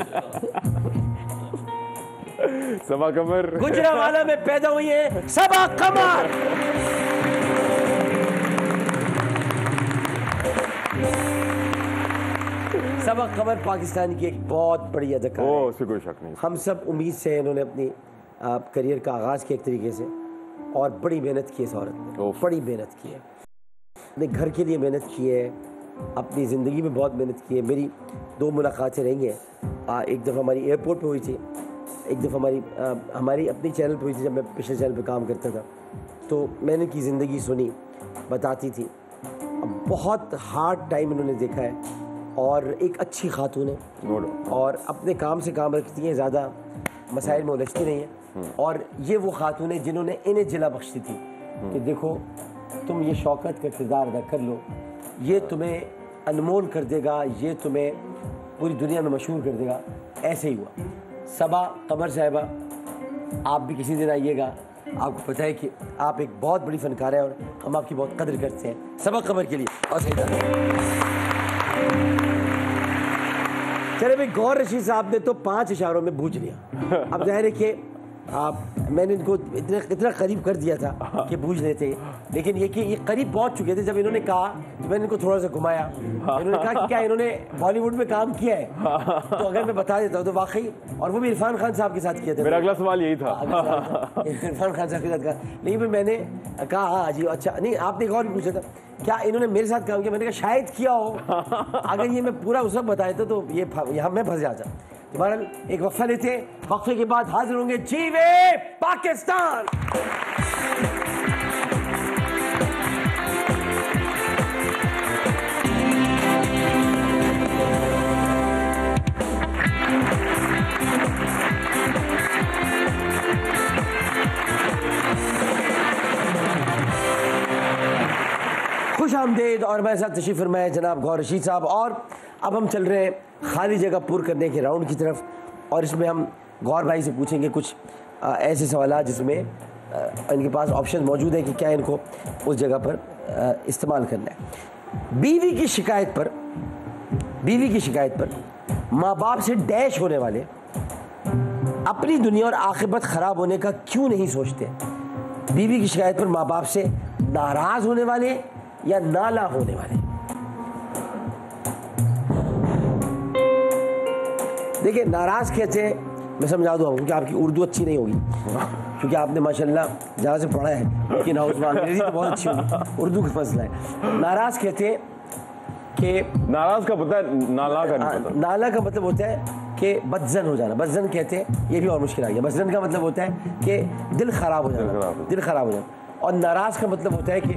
सबा कमर गुजरांवाला में पैदा हुई है सबा कमर। सबा कमर पाकिस्तान की एक बहुत बड़ी अदाकार है, उससे कोई शक नहीं। हम सब उम्मीद से इन्होंने अपनी करियर का आगाज़ किया एक तरीके से, और बड़ी मेहनत की इस औरत ने, बड़ी मेहनत की है, अपने घर के लिए मेहनत की है, अपनी ज़िंदगी में बहुत मेहनत की है। मेरी 2 मुलाकातें रही हैं, एक दफ़ा हमारी एयरपोर्ट पे हुई थी, एक दफ़ा हमारी अपनी चैनल पे हुई थी जब मैं पिछले चैनल पे काम करता था, तो मैंने की ज़िंदगी सुनी, बताती थी। बहुत हार्ड टाइम इन्होंने देखा है, और एक अच्छी खातून है, और अपने काम से काम रखती हैं, ज़्यादा मसाइल में उलझती नहीं है। और ये वो खातून है जिन्होंने इन्हें जिला बख्शी थी कि देखो तुम ये शौकत का किरदार अदा कर लो, ये तुम्हें अनमोल कर देगा, ये तुम्हें पूरी दुनिया में मशहूर कर देगा। ऐसे ही हुआ। सबा कमर साहिबा, आप भी किसी दिन आइएगा, आपको पता है कि आप एक बहुत बड़ी फ़नकार है और हम आपकी बहुत कदर करते हैं। सबा कमर के लिए और सही चले भाई, गौर रशीद साहब ने तो 5 इशारों में बूझ लिया। अब जाहिर है कि मैंने इनको इतना करीब कर दिया था कि पूछ लेते, लेकिन ये करीब पहुंच चुके थे। जब इन्होंने कहा तो मैंने इनको थोड़ा सा घुमाया। इन्होंने कहा कि क्या इन्होंने बॉलीवुड में काम किया है, तो अगर मैं बता देता हूँ तो वाकई, और वो भी इरफान खान साहब के साथ किया था। मेरा अगला सवाल यही था। इरफान खान साहब के साथ कहा, लेकिन फिर मैंने कहा हाँ जी अच्छा। नहीं, आपने एक और भी पूछा था क्या इन्होंने मेरे साथ काम किया, मैंने कहा शायद किया हो। अगर ये मैं पूरा उस वक्त बताया था तो ये यहाँ मैं फंस जाता। तुम्हारा एक वक्फा लेते, वक्फे के बाद हाजिर होंगे जीवे पाकिस्तान। खुश आमदेद और मेरे साथ तशरीफ फरमाए जनाब गौर रशीद साहब। और अब हम चल रहे हैं खाली जगह पूर करने के राउंड की तरफ, और इसमें हम गौर भाई से पूछेंगे कुछ ऐसे सवाल जिसमें इनके पास ऑप्शन मौजूद है कि क्या इनको उस जगह पर इस्तेमाल करना है। बीवी की शिकायत पर माँ बाप से डैश होने वाले अपनी दुनिया और आखिरत खराब होने का क्यों नहीं सोचते। बीवी की शिकायत पर माँ बाप से नाराज होने वाले या नाला होने वाले। देखिए, नाराज कैसे मैं समझा दूँ क्योंकि आपकी उर्दू अच्छी नहीं होगी, क्योंकि आपने माशाल्लाह जहाँ से पढ़ा है, लेकिन अंग्रेजी तो बहुत अच्छी होगी, उर्दू का मसला है। नाराज कहते हैं कि नाराज का पता है, नाला का नहीं पता। नाला का मतलब होता है कि बदजन हो जाना, बदजन कहते हैं, ये भी और मुश्किल आ गया। बदजन का मतलब होता है कि दिल खराब हो जाना, और नाराज का मतलब होता है कि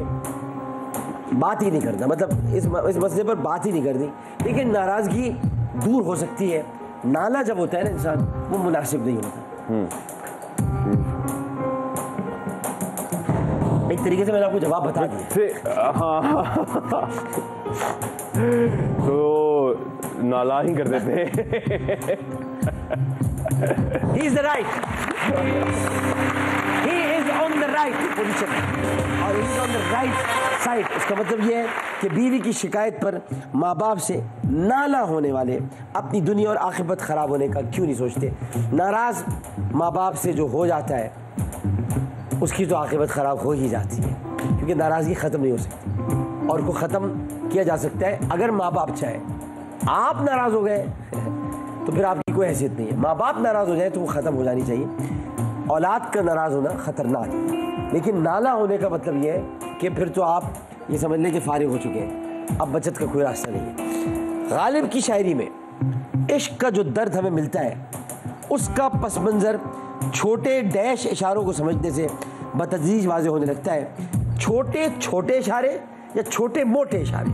बात ही नहीं करना, मतलब इस मसले पर बात ही नहीं करनी। लेकिन नाराजगी दूर हो सकती है। नाला जब होता है ना इंसान, वो मुनासिब नहीं होता। एक तरीके से मैंने आपको जवाब बता दिया। तो नाला ही कर देते। He is the right. He is on the right position. और he is on the right side. इसका मतलब ये है कि बीवी की शिकायत पर माँ बाप से नाला होने वाले अपनी दुनिया और आखिरत खराब होने का क्यों नहीं सोचते। नाराज माँ बाप से जो हो जाता है उसकी तो आखिरत खराब हो ही जाती है, क्योंकि नाराजगी ख़त्म नहीं हो सकती, और को ख़त्म किया जा सकता है अगर माँ बाप चाहे। आप नाराज़ हो गए तो फिर आपकी कोई हैसियत नहीं है। माँ बाप नाराज़ हो जाए तो वो ख़त्म हो जानी चाहिए। औलाद का नाराज़ होना ख़तरनाक है, लेकिन नाला होने का मतलब ये है कि फिर तो आप ये समझ लें कि फारिग हो चुके हैं, अब बचत का कोई रास्ता नहीं है। गालिब की शायरी में इश्क का जो दर्द हमें मिलता है उसका पस मंज़र छोटे डैश इशारों को समझने से बतदरीज वाज़ेह होने लगता है। छोटे छोटे इशारे या छोटे मोटे इशारे,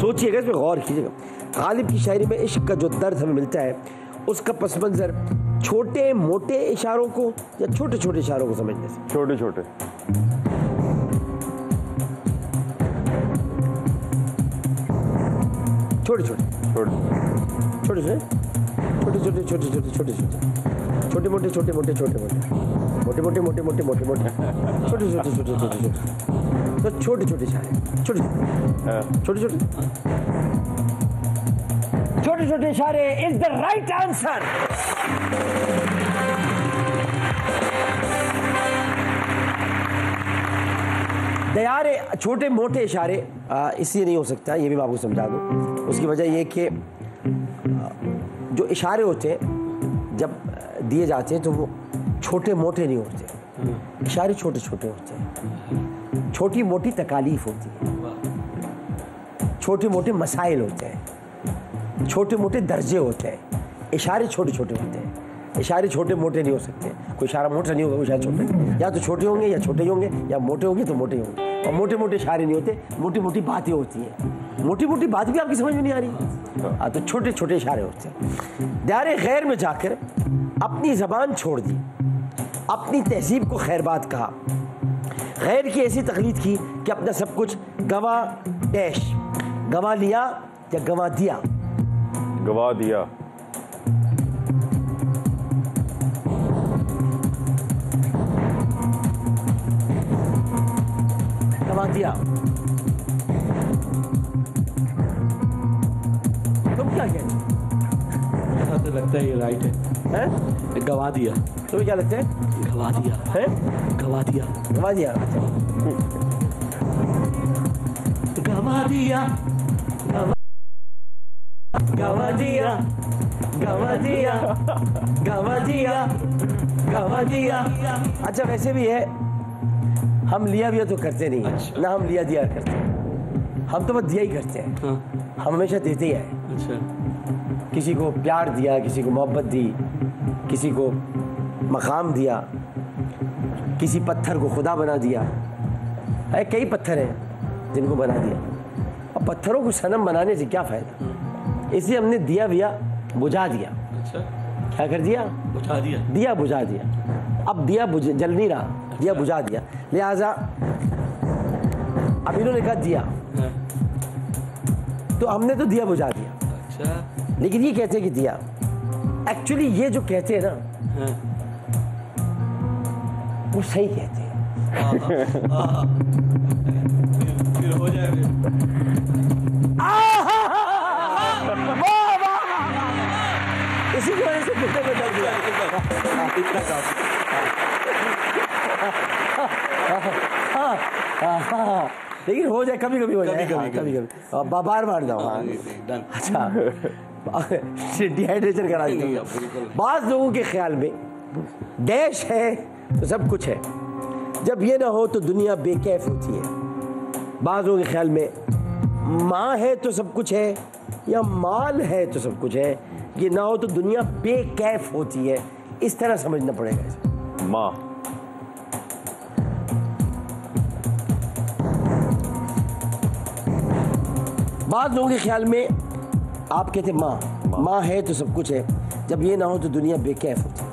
सोचिएगा, इसमें गौर कीजिएगा। गालिब की शायरी में इश्क का जो दर्द हमें मिलता है उसका पस मंज़र छोटे मोटे इशारों को या छोटे छोटे इशारों को समझने से। छोटे छोटे छोटे छोटे छोटे छोटे छोटे छोटे छोटे छोटे छोटे छोटे मोटे छोटे मोटे छोटे मोटे मोटे मोटे मोटे मोटे मोटे मोटे छोटे छोटे छोटे छोटे छोटे तो छोटे छोटे इशारे, छोटे छोटे छोटे छोटे छोटे इशारे is the right answer. Diyar-e छोटे मोटे इशारे इसलिए नहीं हो सकता, ये भी मैं आपको समझा दूँ। उसकी वजह ये कि जो इशारे होते हैं जब दिए जाते हैं तो वो छोटे मोटे नहीं होते, इशारे छोटे छोटे होते हैं। छोटी मोटी तकालीफ होती है, छोटे मोटे मसाइल होते हैं, छोटे मोटे दर्जे होते हैं, इशारे छोटे छोटे होते हैं। इशारे छोटे मोटे नहीं हो सकते, कोई इशारा मोटा नहीं होगा, कोई इशारा छोटे, या तो छोटे होंगे या छोटे होंगे, या मोटे होंगे तो मोटे होंगे। और मोटे मोटे इशारे नहीं होते, मोटी मोटी बातें होती हैं। मोटी मोटी बात भी आपकी समझ में नहीं आ रही, तो छोटे छोटे इशारे होते हैं। दायरे गैर में जाकर अपनी ज़बान छोड़ दी, अपनी तहजीब को खैरबाद कहा, गैर की ऐसी तकलीद की कि अपना सब कुछ गवा डैश, गवा लिया या गवा दिया। गवा दिया, गवा दिया। तुम क्या कहते हो? मुझे लगता है ये राइट है। हैं? गवा दिया। तुम्हें क्या लगता है? गवा दिया हैं? गवा दिया गवा दिया। गवा दिया गवा दिया गवा दिया गवा दिया गवा दिया। अच्छा वैसे भी है, हम लिया भी तो करते नहीं है ना, हम लिया दिया करते हैं, हम तो बस दिया ही करते हैं। हाँ। हम हमेशा देते ही आए। अच्छा। किसी को प्यार दिया, किसी को मोहब्बत दी, किसी को मकाम दिया, किसी पत्थर को खुदा बना दिया है। कई पत्थर हैं जिनको बना दिया, और पत्थरों को सनम बनाने से क्या फ़ायदा, इसलिए हमने दिया बिया बुझा दिया। अच्छा। क्या कर दिया? बुझा दिया। दिया बुझा दिया। अब दिया जल नहीं रहा, दिया बुझा दिया, लिहाजा अब इन्होंने कहा दिया, हाँ। तो हमने तो दिया बुझा दिया। अच्छा। लेकिन ये कहते हैं कि दिया, एक्चुअली ये जो कहते हैं ना, हाँ। वो सही कहते हैं। फिर हो जाएगा। इसी की वजह से कितने को दर्द हुआ। लेकिन हो जाए, कभी कभी हो जाए, कभी बार बार ना। अच्छा, डिहाइड्रेशन करा देते। बाज़ लोगों के ख्याल में डैश है तो सब कुछ है, जब ये ना हो तो दुनिया बेकैफ होती है। बाज़ लोगों के ख्याल में माँ है तो सब कुछ है, या माल है तो सब कुछ है, ये ना हो तो दुनिया बेकैफ होती है। इस तरह समझना पड़ेगा इसे। माँ। बाज़ लोगों के ख्याल में आप कहते माँ है तो सब कुछ है, जब ये ना हो तो दुनिया बेकैफ होती है।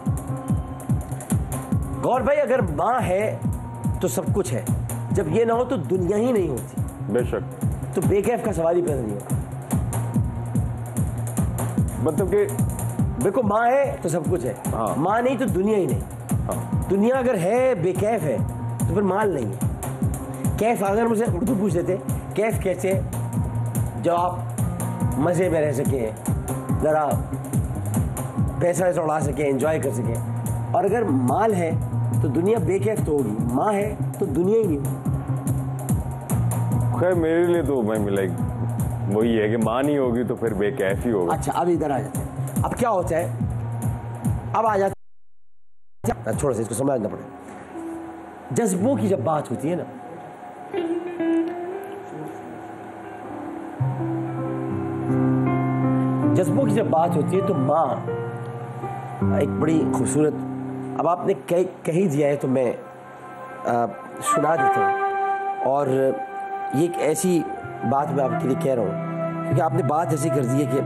गौर भाई, अगर माँ है तो सब कुछ है, जब ये ना हो तो दुनिया ही नहीं होती, बेशक, तो बेकैफ का सवाल ही पैदा नहीं होगा। मतलब कि देखो, माँ है तो सब कुछ है, हाँ। माँ नहीं तो दुनिया ही नहीं। हाँ। दुनिया अगर है बेकैफ है तो फिर माल नहीं है। कैफ, अगर मुझे उर्दू पूछ देते, कैफ कैसे है? जब आप मज़े में रह सकें, ज़रा पैसा वैसा उड़ा सकें, एंजॉय कर सकें। और अगर माल है तो दुनिया बेकैफ तो होगी, माँ है तो दुनिया ही नहीं होगी। खैर मेरे लिए तो मैं लाइक वही है कि माँ नहीं होगी तो फिर बेकैफ ही होगा। अच्छा, अब इधर आ जाते हैं। अब क्या होता है, अब आ जाते हैं, छोड़ से इसको समझना पड़ेगा। जज्बों की जब बात होती है ना, जज्बों की जब बात होती है तो माँ एक बड़ी खूबसूरत, अब आपने कही दिया है तो मैं सुना देता हूँ। और ये एक ऐसी बात मैं आपके लिए कह रहा हूँ क्योंकि आपने बात ऐसी कर दी है कि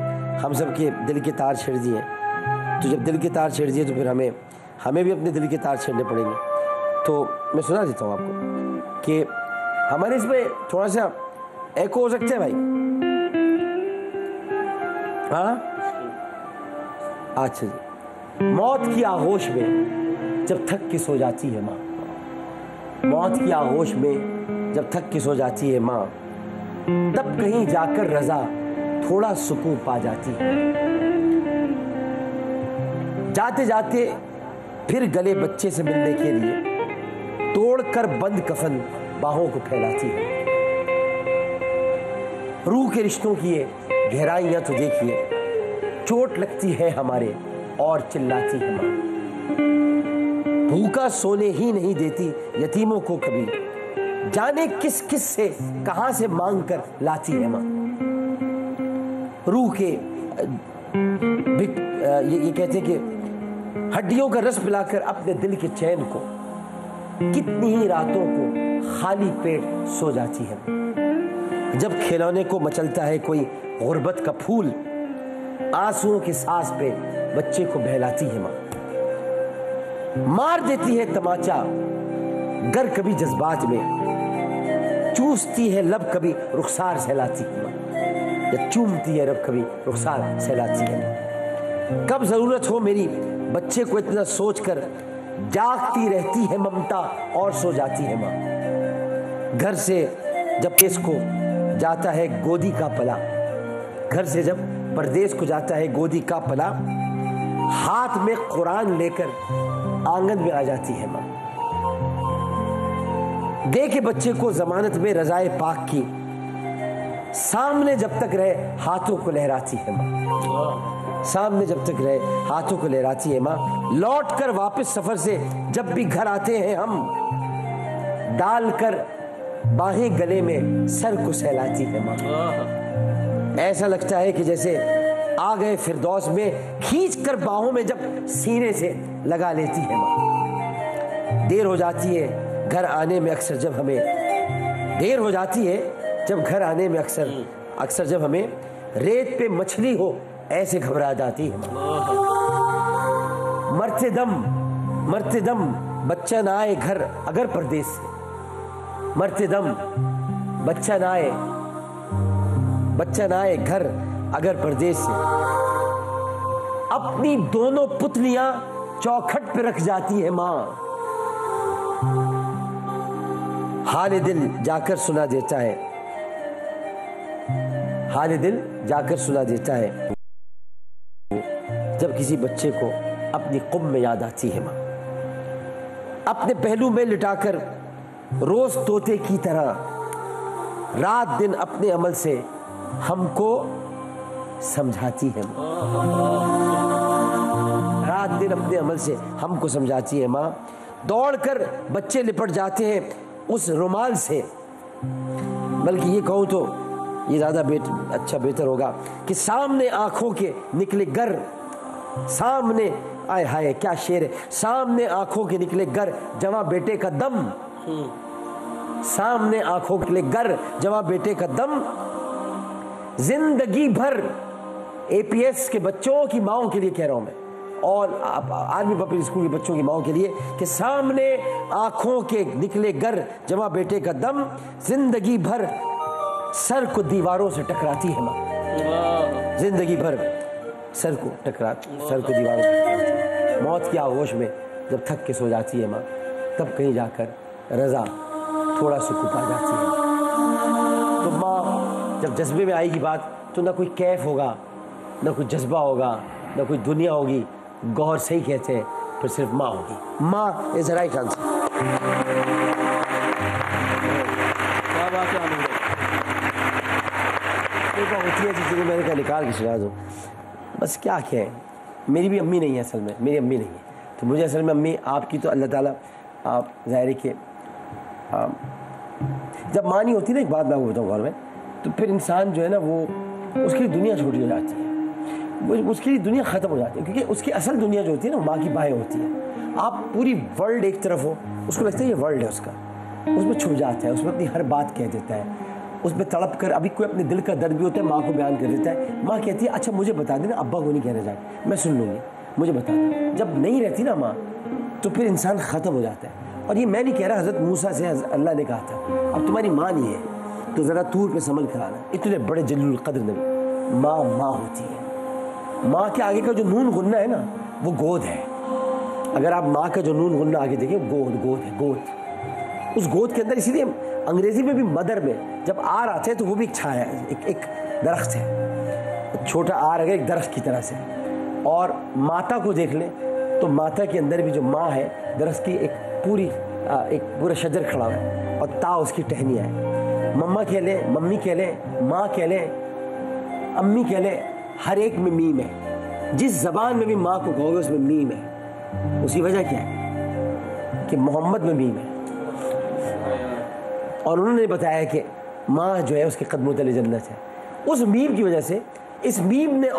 हम सब के दिल के तार छेड़ दिए, तो जब दिल के तार छेड़ दिए तो फिर हमें भी अपने दिल के तार छेड़ने पड़ेंगे। तो मैं सुना देता हूँ आपको कि हमारे इसमें थोड़ा सा एको हो सकता है भाई। हाँ, अच्छा जी। मौत की आगोश में जब थक के सो जाती है माँ, मौत की आगोश में जब थक के सो जाती है माँ, तब कहीं जाकर रजा थोड़ा सुकून पा जाती है। जाते जाते फिर गले बच्चे से मिलने के लिए तोड़कर बंद कफन बाहों को फैलाती है। रूह के रिश्तों की ये गहराइयां तो देखिए, चोट लगती है हमारे और चिल्लाती है माँ। भूखा सोने ही नहीं देती यतीमों को कभी, जाने किस किस से कहां से मांग कर लाती है माँ। रूह के ये कहते हैं कि हड्डियों का रस पिलाकर अपने दिल के चैन को कितनी ही रातों को खाली पेट सो जाती है। जब खिलौने को मचलता है कोई गुर्बत का फूल, आंसुओं के सांस पे बच्चे को बहलाती है माँ। मार देती है तमाचा गर कभी जज्बात में, चूसती है लब कभी रुखसार सहलाती है माँ, या चूमती है रब कभी रुखसार सहलाती है माँ। कब जरूरत हो मेरी बच्चे को इतना सोचकर जागती रहती है ममता और सो जाती है माँ। घर से जब इसको जाता है गोदी का पला, घर से जब परदेश को जाता है गोदी का पला, हाथ में कुरान लेकर आंगन में आ जाती है माँ। दे के बच्चे को जमानत में रजाए पाक की, सामने जब तक रहे हाथों को लहराती है माँ। सामने जब तक रहे हाथों को लहराती है माँ। लौट कर वापस सफर से जब भी घर आते हैं हम, डालकर बाहें गले में सर को सहलाती है माँ। ऐसा लगता है कि जैसे आ गए फिरदौस में, खींच कर बाहों में जब सीने से लगा लेती है माँ। देर हो जाती है घर आने में अक्सर जब हमें, देर हो जाती है जब घर आने में अक्सर जब हमें, रेत पे मछली हो ऐसे घबरा जाती है माँ। मरते दम बच्चा ना आए घर अगर परदेश से, मरते दम बच्चा ना आए घर अगर परदेश से, अपनी दोनों पुतलियां चौखट पे रख जाती है मां। हाल दिल जाकर सुना देता है, हाल दिल जाकर सुना देता है जब किसी बच्चे को अपनी कुम में याद आती है मां। अपने पहलू में लिटाकर रोज तोते की तरह रात दिन अपने अमल से हमको समझाती है मां। रात दिन अपने अमल से हमको समझाती है मां। दौड़कर बच्चे लिपट जाते हैं उस रुमाल से, बल्कि ये कहूं तो ये ज्यादा अच्छा बेहतर होगा कि सामने आंखों के निकले गर, सामने आए हाय क्या शेर है, सामने आंखों के निकले गर जवां बेटे का दम, सामने आंखों के लिए गर जवां बेटे का दम, जिंदगी भर एपीएस के बच्चों की माओं के लिए कह रहा हूं मैं, और आर्मी पब्लिक स्कूल के बच्चों की माओं के लिए कि सामने आंखों के निकले गर जवां बेटे का दम, जिंदगी भर सर को दीवारों से टकराती है मां। जिंदगी भर सर को दीवारों से टकराती है। मौत की आगोश में जब थक के सो जाती है मां, तब कहीं जाकर रजा थोड़ा सुकून पा जाती है। तो माँ जब जज्बे में आएगी बात, तो ना कोई कैफ होगा, ना कोई जज्बा होगा, ना कोई दुनिया होगी, गौर सही कहते हैं, फिर सिर्फ माँ होगी। माँ इज राइट आंसर। क्या बात है आनंद। होती है जिसने मैंने कहा निकाल के सुना दो, बस क्या कहें। मेरी भी अम्मी नहीं है असल में, मेरी अम्मी नहीं है, तो मुझे असल में अम्मी आपकी तो अल्लाह ताला आप ज़ाहिर के जब माँ नहीं होती ना, एक बात मैं आपको बताऊँ घर में, तो फिर इंसान जो है ना वो उसकी लिए दुनिया छोटी हो जाती है, वो उसके लिए दुनिया ख़त्म हो जाती है, क्योंकि उसकी असल दुनिया जो होती है ना माँ की बाहें होती है। आप पूरी वर्ल्ड एक तरफ हो, उसको लगता है ये वर्ल्ड है उसका, उसमें छुप जाता है, उसमें अपनी हर बात कह देता है, उसमें तड़प कर अभी कोई अपने दिल का दर्द भी होता है माँ को बयान कर देता है। माँ कहती है अच्छा मुझे बता देना, अब्बा को नहीं कहना जाए, मैं सुन लूँगी, मुझे बता दे। जब नहीं रहती ना माँ तो फिर इंसान ख़त्म हो जाता है। और ये मैं नहीं कह रहा, हज़रत मूसा से अल्लाह ने कहा था अब तुम्हारी माँ नहीं है तो ज़रा तूर पे समल कराना। इतने बड़े जलील क़द्र नबी, माँ माँ होती है। माँ के आगे का जो नून गुन्ना है ना वो गोद है। अगर आप माँ का जो नून गुन्ना आगे देखें, गोद है, गोद। उस गोद के अंदर, इसीलिए अंग्रेजी में भी मदर में जब आर आते हैं तो वो भी एक छाया है, एक दरख्त है, छोटा आर अगर एक दरख्त की तरह से। और माता को देख लें तो माता के अंदर भी जो माँ है दरख्त की एक पूरा शजर खड़ा हुआ है, और ता उसकी टहनियाँ है। मम्मा कह लें, मम्मी कह लें, माँ कह लें, अम्मी कह लें, हर एक में मीम है। जिस जबान में भी माँ को कहोगे उसमें मीम है। उसकी वजह क्या है कि मोहम्मद में मीम है, और उन्होंने बताया कि माँ जो है उसके कदमों तले जन्नत है। उस मीम की वजह से इस मीम ने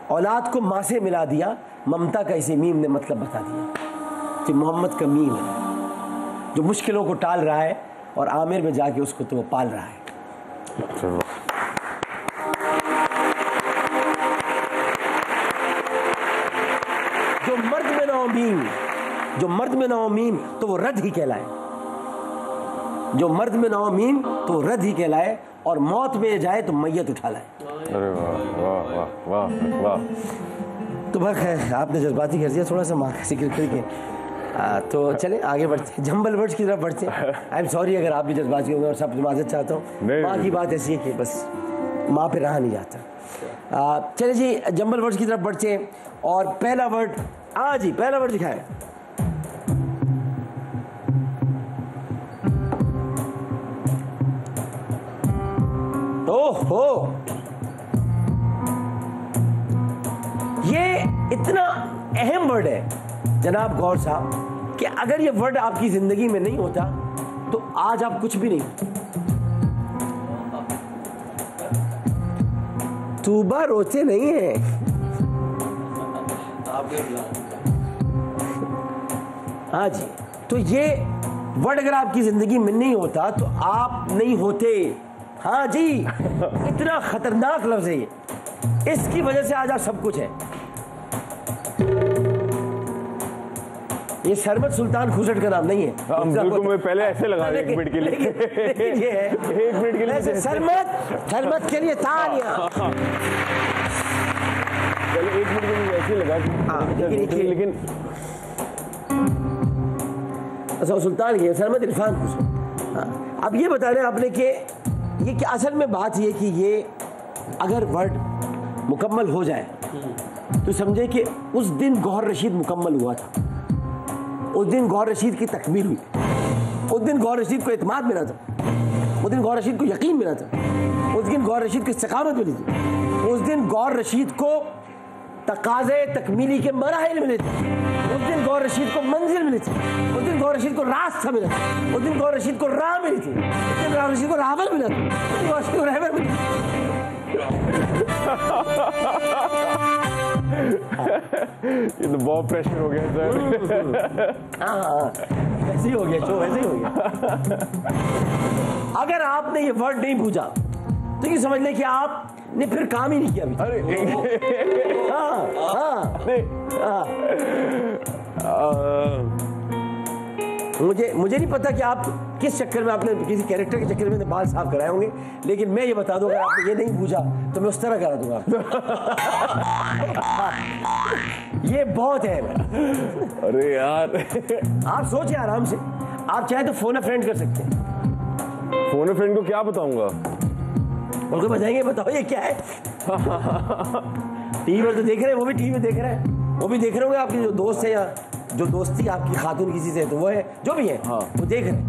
औलाद को माँ से मिला दिया। ममता का इसी मीम ने मतलब बता दिया कि मोहम्मद का मीम है जो मुश्किलों को टाल रहा है, और आमिर में जाके उसको तो वो पाल रहा है। जो मर्द में ना हो मीम तो वो रद ही कहलाए, जो मर्द में ना हो मीम तो वो रद ही कहलाए, और मौत में जाए तो मैयत उठा लाए। अरे वाह वाह वाह वाह वाह। तो बस है, आपने जज्बाती कर दिया थोड़ा सा माँ का जिक्र करके, तो चले आगे बढ़ते हैं, जंबल वर्ड्स की तरफ बढ़ते हैं। आई एम सॉरी अगर आप भी जज्बाती होंगे, और सब माजत चाहता हूँ। माँ की बात ऐसी है कि बस माँ पे रहा नहीं जाता। चलिए जी जंबल वर्ड्स की तरफ बढ़ते हैं और पहला वर्ड, हाँ जी पहला वर्ड दिखाएं। ओहो, ये इतना अहम वर्ड है जनाब गौर साहब कि अगर ये वर्ड आपकी जिंदगी में नहीं होता तो आज आप कुछ भी नहीं। तूबा रोते नहीं है। हाँ जी, तो ये वर्ड अगर आपकी जिंदगी में नहीं होता तो आप नहीं होते। हाँ जी, इतना खतरनाक लफ्ज है ये, इसकी वजह से आज आप सब कुछ है। ये शरबत सुल्तान खुसट का नाम नहीं है। बिल्कुल, मैं पहले ऐसे लगा एक मिनट के लिए, ये है एक मिनट के लिए शरबत के लिए तालियां। पहले एक मिनट के लिए ऐसे लगा लेकिन अच्छा सुल्तान की शरबत इरफान खुसट। हाँ, अब ये बता रहे हैं आपने कि ये क्या असल में बात ये कि ये अगर वर्ड मुकम्मल हो जाए तो समझे कि उस दिन गौहर रशीद मुकम्मल हुआ था, उस दिन गौहर रशीद की तकमील हुई, उस दिन गौहर रशीद को इत्मीनान मिला था, उस दिन गौहर रशीद को यकीन मिला था, उस दिन गौहर रशीद को इस्तिकामत मिली थी, उस दिन गौहर रशीद को तकाज़े तकमीली के मराहिल मिले थे, उस दिन गौहर रशीद को मंजिल मिली थी, उस दिन गौहर रशीद को रास्ता मिला था, उस दिन गौहर रशीद को राह मिली थी, उस दिन गौहर रशीद को रावल मिला था, उस दिन गौहर रशीद को रहबर मिली थी। ये तो बहुत प्रेशर हो गया सर। हाँ, वैसे ही हो गया शो, वैसे ही हो गया। अगर आपने ये वर्ड नहीं पूछा तो ये समझ लें कि आपने फिर काम ही नहीं किया अभी। अरे मुझे नहीं पता कि आप किस चक्कर में आपने किसी कैरेक्टर के चक्कर में बाल साफ कराए होंगे, लेकिन मैं ये बता दूं अगर आपने ये नहीं पूछा तो मैं उस तरह करा दूंगा। ये बहुत है। अरे यार, आप सोचिए आराम से, आप चाहे तो फोन अ फ्रेंड कर सकते हैं। फोन फ्रेंड को क्या बताऊंगा? उनको बताएंगे बताओ ये क्या है। टीवी पर तो देख रहे हैं, वो भी टीवी में देख रहे हैं, वो भी देख रहे होंगे आपके जो दोस्त है या जो दोस्ती आपकी खातून किसी से तो वो है जो भी है। हाँ। वो देख रहे हैं,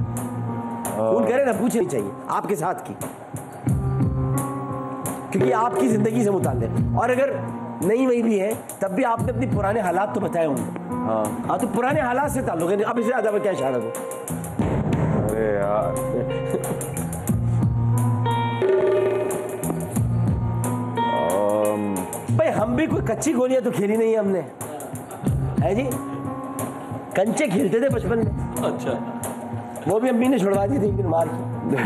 उन कह रहे ना पूछनी चाहिए आपके साथ की, क्योंकि आपकी जिंदगी से मुताल्लिक। और अगर नहीं वही भी है तब भी आपने अपने पुराने हालात तो बताए होंगे। हाँ, तो पुराने हालात से ताल्लुक है। अब इससे ज्यादा क्या इशारा दो। अरे यार, भाई हम भी कोई कच्ची गोलियां तो खेली नहीं है हमने, है जी, कंचे खेलते थे बचपन में। अच्छा, वो भी अम्मी ने छुड़वा दी थी एक दिन मार के।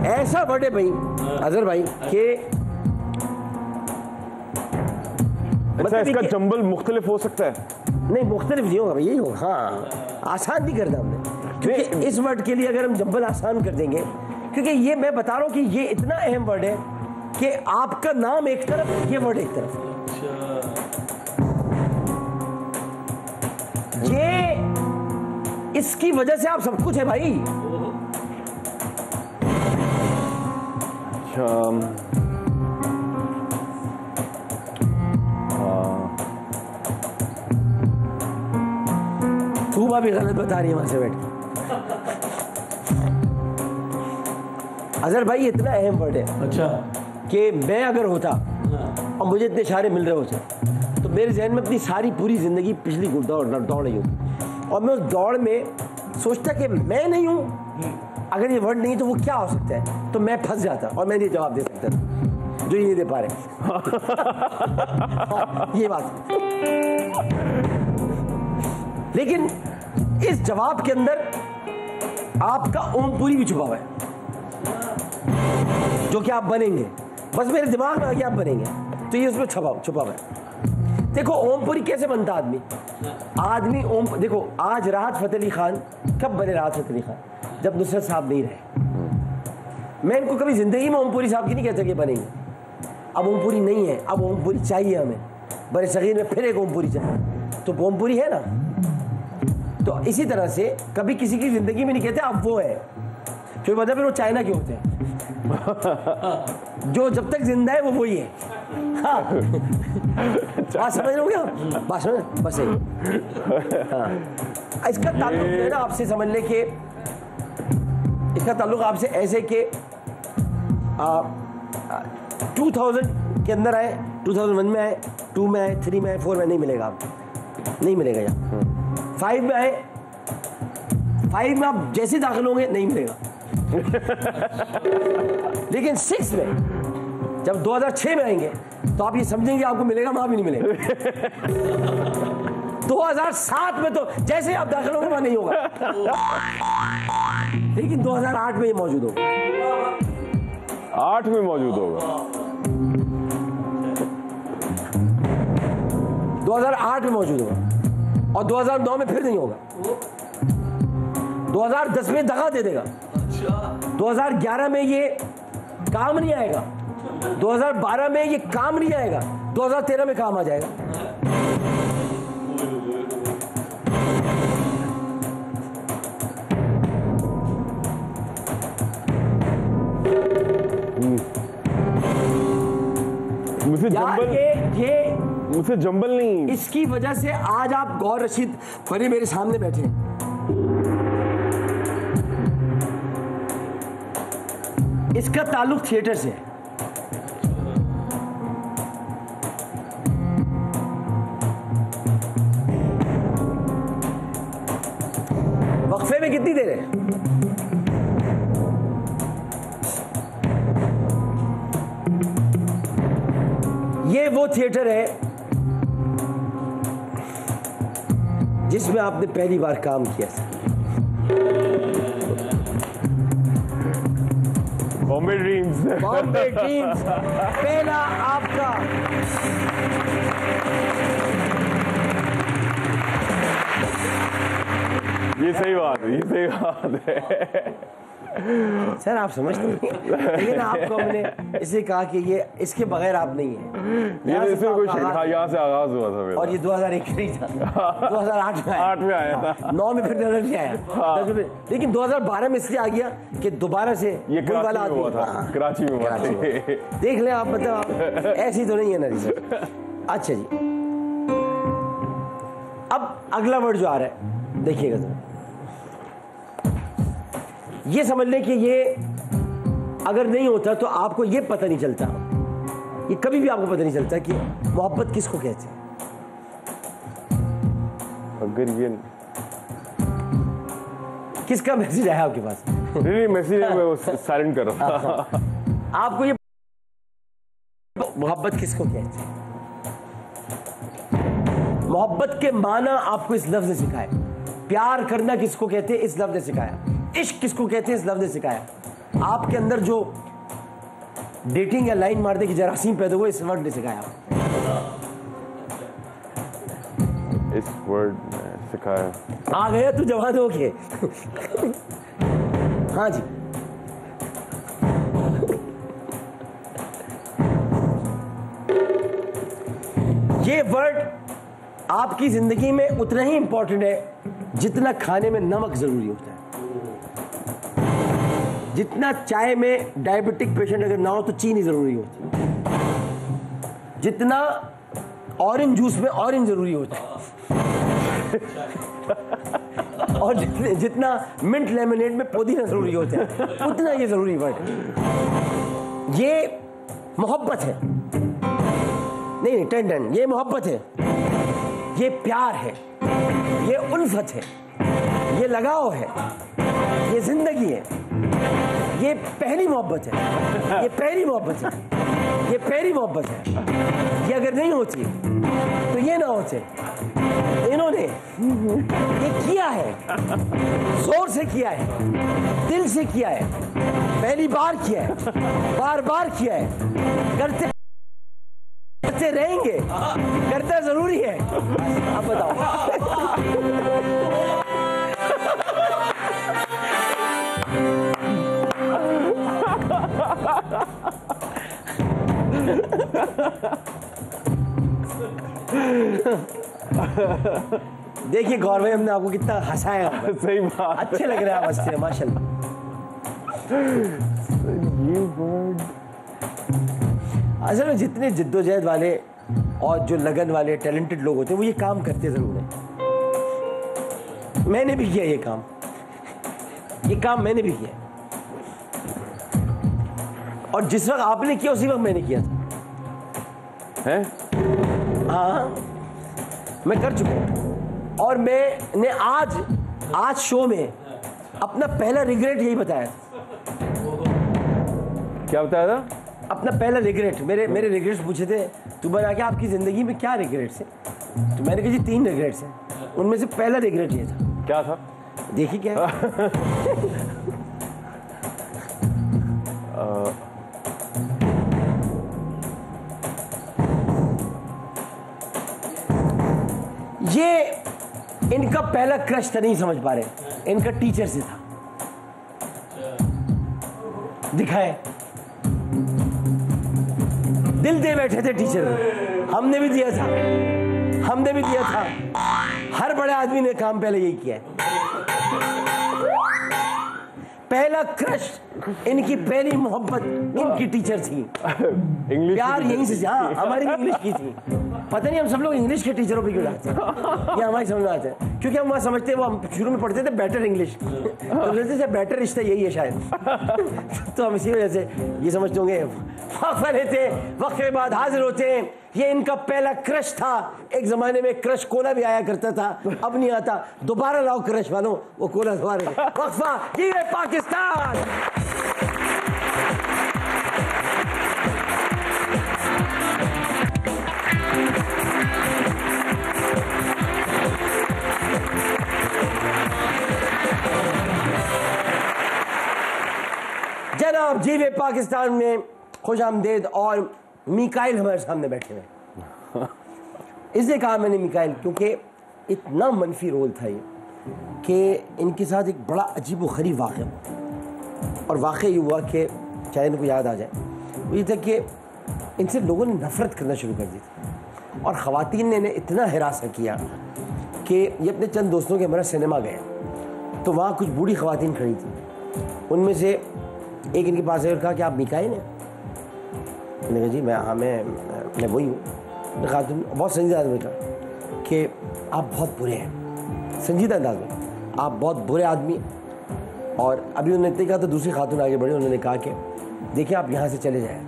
ऐसा वर्ड है भाई अजहर भाई के अच्छा इसका जंबल मुख्तलिफ हो सकता है? नहीं मुख्तलिफ नहीं होगा भाई, यही होगा। हाँ, आसान नहीं करना हमने, क्योंकि इस वर्ड के लिए अगर हम जंबल आसान कर देंगे, क्योंकि ये मैं बता रहा हूँ कि ये इतना अहम वर्ड है कि आपका नाम एक तरफ, ये वर्ड एक तरफ। ये इसकी वजह से आप सब कुछ है भाई। तू भी गलत बता रही है वहां से बैठ के। अजहर भाई इतना अहम वर्ड है। अच्छा, कि मैं अगर होता और मुझे इतने इशारे मिल रहे होते तो मेरे जहन में अपनी सारी पूरी जिंदगी पिछली दौड़ रही होती, और मैं उस दौड़ में सोचता कि मैं नहीं हूं, अगर ये वर्ड नहीं तो वो क्या हो सकता है, तो मैं फंस जाता और मैं नहीं जवाब दे सकता जो ये नहीं दे पा रहे। ये बात, लेकिन इस जवाब के अंदर आपका ओमपुरी भी छुपा हुआ है, जो कि आप बनेंगे। बस मेरे दिमाग में आ गया आप बनेंगे, तो ये उसमें छुपा हुआ है। देखो ओमपुरी कैसे बनता आदमी ओम, देखो आज राहत फतेह अली खान कब बने? राहत फतेह अली खान जब नुसरत साहब नहीं रहे। मैं इनको कभी जिंदगी में ओमपुरी साहब की नहीं कहता कि बनेंगे। अब ओमपुरी नहीं है, अब ओमपुरी चाहिए हमें। बड़े सगीर में फिर एक ओमपुरी चाहिए, तो ओमपुरी है ना। तो इसी तरह से कभी किसी की जिंदगी में नहीं कहते अब वो है, फिर पता फिर वो चाइना के होते हैं। जो जब तक जिंदा है वो वही है। हाँ बात समझ रहे हो क्या? बात समझ बस यही। हाँ इसका ताल्लुक है ना आपसे, समझ ले कि इसका ताल्लुक आपसे ऐसे कि 2000 के अंदर आए, 2001 में आए, 2 में आए, 3 में आए, 4 में नहीं मिलेगा आपको, नहीं मिलेगा यहाँ। 5 में आए, 5 में आप जैसे दाखिल होंगे नहीं मिलेगा। लेकिन 6 में जब 2006 में आएंगे तो आप ये समझेंगे आपको मिलेगा, वहां भी नहीं मिलेगा। 2007 में तो जैसे आप दाखिल होंगे वहां नहीं होगा, लेकिन 2008 में ये मौजूद होगा। 8 में मौजूद होगा। 2008 में मौजूद होगा और 2009 में फिर नहीं होगा। 2010 में दगा दे देगा। 2011 में ये काम नहीं आएगा। 2012 में ये काम नहीं आएगा। 2013 में काम आ जाएगा। मुझसे जंबल नहीं। इसकी वजह से आज आप गौर रशीद फरी मेरे सामने बैठे हैं। इसका ताल्लुक थिएटर से है। वक्फे में कितनी देर है? ये वो थिएटर है जिसमें आपने पहली बार काम किया था। बॉम्बे ड्रीम्स। बॉम्बे ड्रीम्स पहला आपका ये सही बात है, ये सही बात है। सर आप समझते नहीं, लेकिन आपको हमने इसलिए कहा कि ये इसके बगैर आप नहीं है। यहाँ से आगाज हुआ था मेरा। और ये 2001 नहीं था, 2008 में 8 में आया था। 9 में फिर नजर नहीं आया। 10 में, लेकिन 2012 में इसलिए आ गया कि दोबारा से ये कराची में हुआ था। कराची में हुआ था। देख लें आप, मतलब ऐसी तो नहीं है ना रिसर्च। अच्छा जी, अब अगला वर्ड जो आ रहा है देखिएगा जरा, ये समझ लें कि ये अगर नहीं होता तो आपको ये पता नहीं चलता, ये कभी भी आपको पता नहीं चलता कि मोहब्बत किसको कहते हैं। अगर ये किसका मैसेज आया आपके पास? नहीं मैसेज है, मैं वो साइलेंट कर रहा था। आपको ये मोहब्बत किसको कहते हैं, मोहब्बत के माना आपको इस लफ्ज ने सिखाया। प्यार करना किसको कहते हैं, इस लफ्ज ने सिखाया। इश्क किसको कहते हैं, इस लफ्ज ने सिखाया। आपके अंदर जो डेटिंग या लाइन मारने की जरासीम पैदा हुए, इस वर्ड ने सिखाया। इस वर्ड ने सिखाया। आ गया तू जवान हो के। हाँ जी, ये वर्ड आपकी जिंदगी में उतना ही इंपॉर्टेंट है जितना खाने में नमक जरूरी होता है। जितना चाय में डायबिटिक पेशेंट अगर ना हो तो चीनी जरूरी होती है, जितना ऑरेंज जूस में ऑरेंज जरूरी होता है, और जितना मिंट लेमनेड में पुदीना जरूरी होता है, उतना ये जरूरी वर्ड। ये मोहब्बत है, नहीं टन ये मोहब्बत है, ये प्यार है, ये उल्फत है, ये लगाव है, ये जिंदगी है, ये पहली मोहब्बत है, ये पहली मोहब्बत है, ये पहली मोहब्बत है। ये अगर नहीं होती तो ये ना होते। इन्होंने ये किया है, जोर से किया है, दिल से किया है, पहली बार किया है, बार बार किया है, करते रहेंगे, करना जरूरी है। अब बताओ। देखिए गौर भाई, हमने आपको कितना हंसाया। सही बात, अच्छे लग रहे हैं आप, हंसते हैं माशाल्लाह। ये वर्ड असल में जितने जिद्दोजहद वाले और जो लगन वाले टैलेंटेड लोग होते हैं वो ये काम करते जरूर हैं। मैंने भी किया ये काम मैंने भी किया, और जिस वक्त आपने किया उसी वक्त मैंने किया था। है? हाँ, मैं कर चुका हूं। और मैंने आज शो में अपना पहला रिग्रेट यही बताया था। क्या बताया था? अपना पहला रिग्रेट, मेरे रिग्रेट्स पूछे थे तुम्हारा क्या आपकी जिंदगी में क्या रिग्रेट्स हैं, तो मैंने कहा जी 3 रिग्रेट्स हैं, उनमें से पहला रिग्रेट ये था। क्या था? देखिए क्या है। ये इनका पहला क्रश था, नहीं समझ पा रहे, इनका टीचर से था। दिखाए दिल दे बैठे थे टीचर को, हमने भी दिया था। हर बड़े आदमी ने काम पहले यही किया है। पहला क्रश, इनकी पहली मोहब्बत इनकी टीचर थी। इंग्लिश प्यार यहीं से, हाँ हमारी इंग्लिश की थी। पता नहीं हम सब लोग इंग्लिश के टीचरों पे क्यों जाते हैं, ये हमारी समझ में आता है, क्योंकि हम वहाँ समझते हैं, वो हम शुरू में पढ़ते थे बेटर इंग्लिश, तो कहते थे बेटर रिश्ता यही है शायद। तो हम इसी वजह से ये समझते होंगे। वक्त लेते, वक्त के बाद हाजिर होते हैं। ये इनका पहला क्रश था। एक जमाने में क्रश कोला भी आया करता था, अब नहीं आता। दोबारा लाओ क्रश वालों, वो कोला दोबारा। वक्फा, ये पाकिस्तान। जनाब जीवे पाकिस्तान में खुश आमदेद। और मिकाइल हमारे सामने बैठे हुए। इसलिए कहा मैंने मिकाइल, क्योंकि इतना मनफी रोल था ये कि इनके साथ एक बड़ा अजीब व गरीब वाक़या हुआ। और वाक़या ये हुआ कि चाहे इनको याद आ जाए, वो ये था कि इनसे लोगों ने नफ़रत करना शुरू कर दी थी। और ख़वातीन ने इन्हें इतना हिरासा किया कि ये अपने चंद दोस्तों के हमारा सिनेमा गए, तो वहाँ कुछ बूढ़ी ख़वातीन खड़ी थी। उनमें से एक इनके पास आया और कहा कि आप मिकाइल हैं? मैंने कहा जी मैं वही हूँ। कहा तुम बहुत संजीदा आदमी था कि आप बहुत बुरे हैं, संजीदा अंदाज में आप बहुत बुरे आदमी हैं। और अभी उन्होंने इतने कहा तो दूसरी खातून आगे बढ़ी, उन्होंने कहा कि देखिए आप यहाँ से चले जाएं,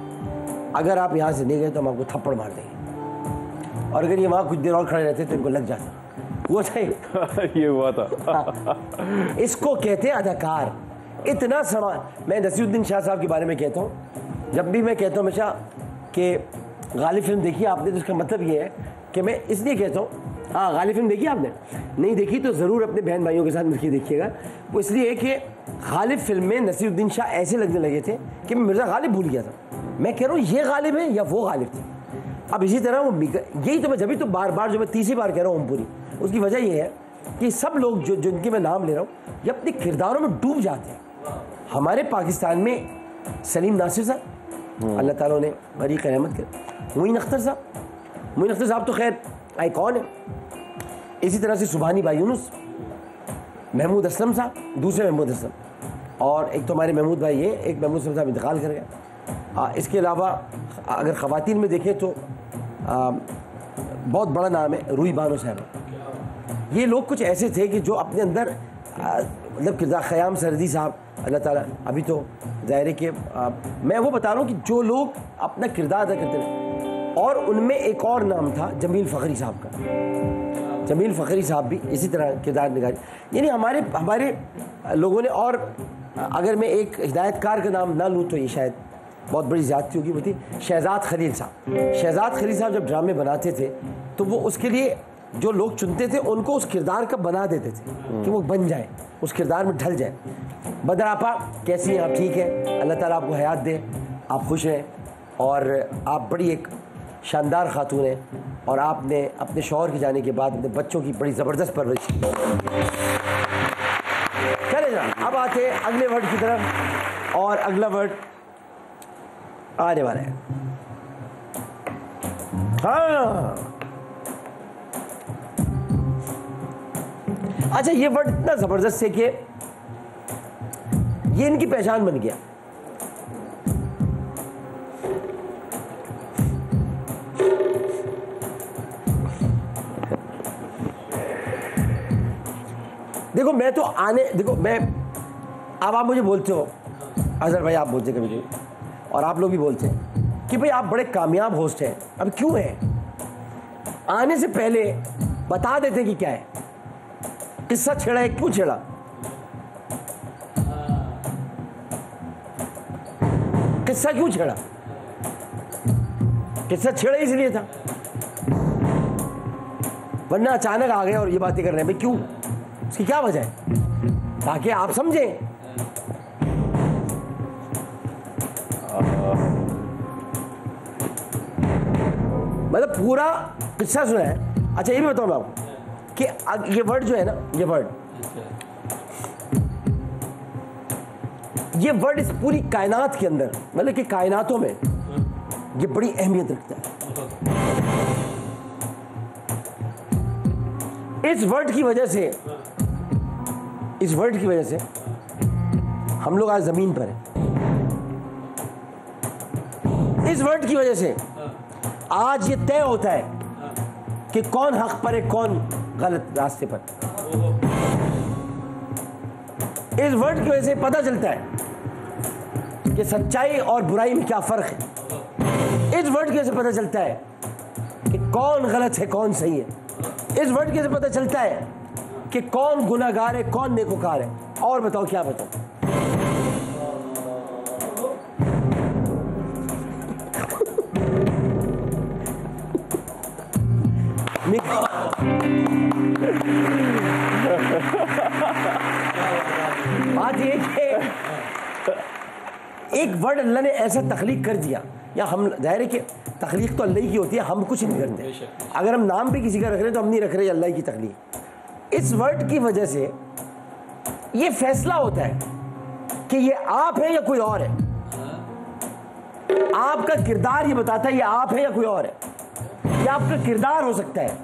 अगर आप यहाँ से नहीं गए तो हम आपको थप्पड़ मार देंगे। और अगर ये वहाँ कुछ देर और खड़े रहते तो इनको लग जाता। वो सही ये हुआ था। इसको कहते हैं अदाकार। इतना समा, मैं नसीरुद्दीन शाह साहब के बारे में कहता हूँ, जब भी मैं कहता हूँ हमेशा कि गालिब फिल्म देखी आपने, तो उसका मतलब ये है कि मैं इसलिए कहता हूँ, हाँ गालिब फिल्म देखी आपने, नहीं देखी तो ज़रूर अपने बहन भाइयों के साथ मिलकर देखिएगा। वो इसलिए कि गालिब फिल्म में नसीरुद्दीन शाह ऐसे लगने लगे थे कि मैं मिर्ज़ा गालिब भूल गया था। मैं कह रहा हूँ ये गालिब है या वो गालिब थे। अब इसी तरह वो यही तो मैं जब भी तो बार बार जो मैं तीसरी बार कह रहा हूँ ओमपुरी, उसकी वजह ये है कि सब लोग जो जिनके मैं नाम ले रहा हूँ ये अपने किरदारों में डूब जाते हैं। हमारे पाकिस्तान में सलीम नासिर साहब, अल्लाह ताला ने बड़ी रहमत कर, मोइन अख्तर साहब तो खैर आइकॉन है। इसी तरह से सुबहानी भाई यूनुस, महमूद असलम साहब, दूसरे महमूद असलम, और एक तो हमारे महमूद भाई ये, एक महमूद असलम साहब इंतकाल कर गया। इसके अलावा अगर ख़वातीन में देखें तो बहुत बड़ा नाम है रूही बानो साहब। ये लोग कुछ ऐसे थे कि जो अपने अंदर मतलब किरदार, ख़याम सरदी साहब, अल्लाह ताला, अभी तो ज़ाहिर है कि मैं वो बता रहा हूँ कि जो लोग अपना किरदार अदा करते हैं। और उनमें एक और नाम था जमील फ़खरी साहब का। जमील फ़खरी साहब भी इसी तरह किरदार निगारी, यानी हमारे लोगों ने। और अगर मैं एक हिदायतकार का नाम ना लूँ तो ये शायद बहुत बड़ी ज़्यादती होगी, वो थी शहजाद खलील साहब। शहजाद खलील साहब जब ड्रामे बनाते थे तो वो उसके लिए जो लोग चुनते थे उनको उस किरदार का बना देते थे कि वो बन जाए, उस किरदार में ढल जाए। बदर आपा कैसी हैं आप? ठीक है, अल्लाह ताला आपको हयात दे, आप खुश रहें। और आप बड़ी एक शानदार खातून हैं, और आपने अपने शौहर के जाने के बाद अपने बच्चों की बड़ी ज़बरदस्त परवरिश की। चले जा, अब आते हैं अगले वर्ड की तरफ, और अगला वर्ड आने वाला है। हाँ, अच्छा, ये वर्ड इतना ज़बरदस्त है कि ये इनकी पहचान बन गया। देखो मैं तो देखो मैं, अब आप मुझे बोलते हो अजहर भाई, आप बोलते कभी कभी, और आप लोग भी बोलते हैं कि भाई आप बड़े कामयाब होस्ट हैं। अब क्यों है? आने से पहले बता देते कि क्या है, किस्सा छेड़ा है, क्यों छेड़ा? किस्सा क्यों छेड़ा? किस्सा छेड़ा इसलिए था, वरना अचानक आ गए और ये बातें कर रहे हैं भाई, क्यों? उसकी क्या वजह है? ताकि आप समझें। मतलब पूरा किस्सा सुना है। अच्छा ये भी बताऊं मैं आपको कि ये वर्ड जो है ना, ये वर्ड इस पूरी कायनात के अंदर, मतलब कि कायनातों में ये बड़ी अहमियत रखता है। इस वर्ड की वजह से हम लोग आज जमीन पर हैं। इस वर्ड की वजह से आज ये तय होता है कि कौन हक पर है, कौन गलत रास्ते पर। इस वर्ड की वजह से पता चलता है कि सच्चाई और बुराई में क्या फर्क है। इस वर्ड की वजह से पता चलता है कि कौन गलत है, कौन सही है। इस वर्ड की वजह से पता चलता है कि कौन गुनाहगार है, कौन नेकोकार है। और बताओ क्या बताओ? बात ये कि एक वर्ड अल्लाह ने ऐसा तख्लीक कर दिया, या हम जाहिर है कि तख्लीक तो अल्लाह की होती है, हम कुछ नहीं करते। अगर हम नाम भी किसी का रख रहे हैं तो हम नहीं रख रहे अल्लाह की तख्लीक। इस वर्ड की वजह से ये फैसला होता है कि ये आप है या कोई और है। आपका किरदार ये बताता है ये आप है या कोई और है। ये आपका किरदार हो सकता है,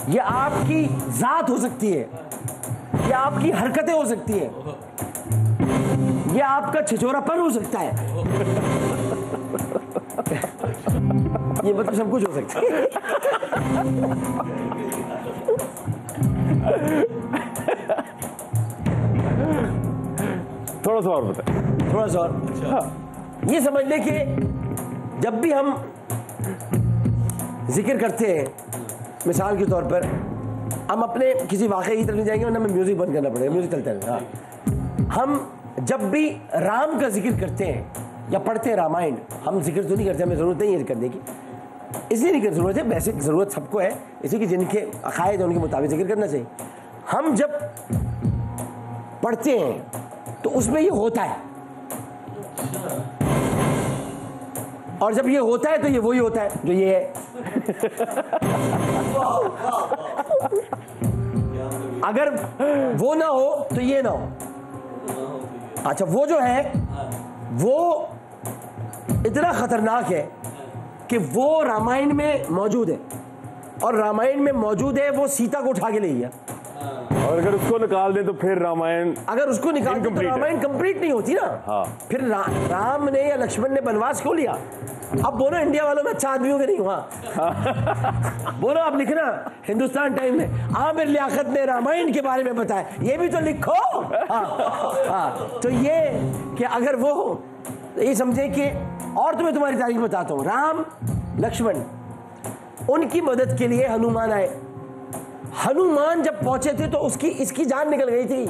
ये आपकी जात हो सकती है, ये आपकी हरकतें हो सकती है, ये आपका छिछोरापन हो सकता है। ये मतलब सब कुछ हो सकता है। थोड़ा सा और बताएं। थोड़ा सा और। हाँ। ये समझ लें कि जब भी हम जिक्र करते हैं, मिसाल के तौर पर हम अपने किसी वाक़े की तरफ नहीं जाएंगे, वरना हमें म्यूजिक बंद करना पड़ेगा, म्यूजिक चलता है। हाँ। हम जब भी राम का जिक्र करते हैं या पढ़ते हैं रामायण, हम जिक्र तो नहीं करते, हमें ज़रूरत नहीं है करने की, इसलिए नहीं कर ज़रूरत है, वैसे ज़रूरत सबको है, इसी की जिनके अकायद है उनके मुताबिक जिक्र करना चाहिए। हम जब पढ़ते हैं तो उसमें ये होता है, और जब ये होता है तो ये वही होता है जो ये है। अगर वो ना हो तो ये ना हो। अच्छा, वो जो है वो इतना खतरनाक है कि वो रामायण में मौजूद है, और रामायण में मौजूद है वो सीता को उठा के ले गया, और अगर उसको निकाल दे तो फिर रामायण, अगर उसको निकाल दे तो रामायण कंप्लीट नहीं होती ना। हाँ। फिर राम ने या लक्ष्मण ने वनवास क्यों लिया? अब बोलो इंडिया वालों में अच्छा आदमियों के नहीं हुआ। बोलो आप लिखना हिंदुस्तान टाइम में आमिर लियाकत ने रामायण के बारे में बताया, ये भी तो लिखो। हाँ। तो ये कि अगर वो ये समझे कि, और तुम्हें तुम्हारी तारीख बताता हूँ, राम लक्ष्मण उनकी मदद के लिए हनुमान आए। हनुमान जब पहुंचे थे तो इसकी जान निकल गई थी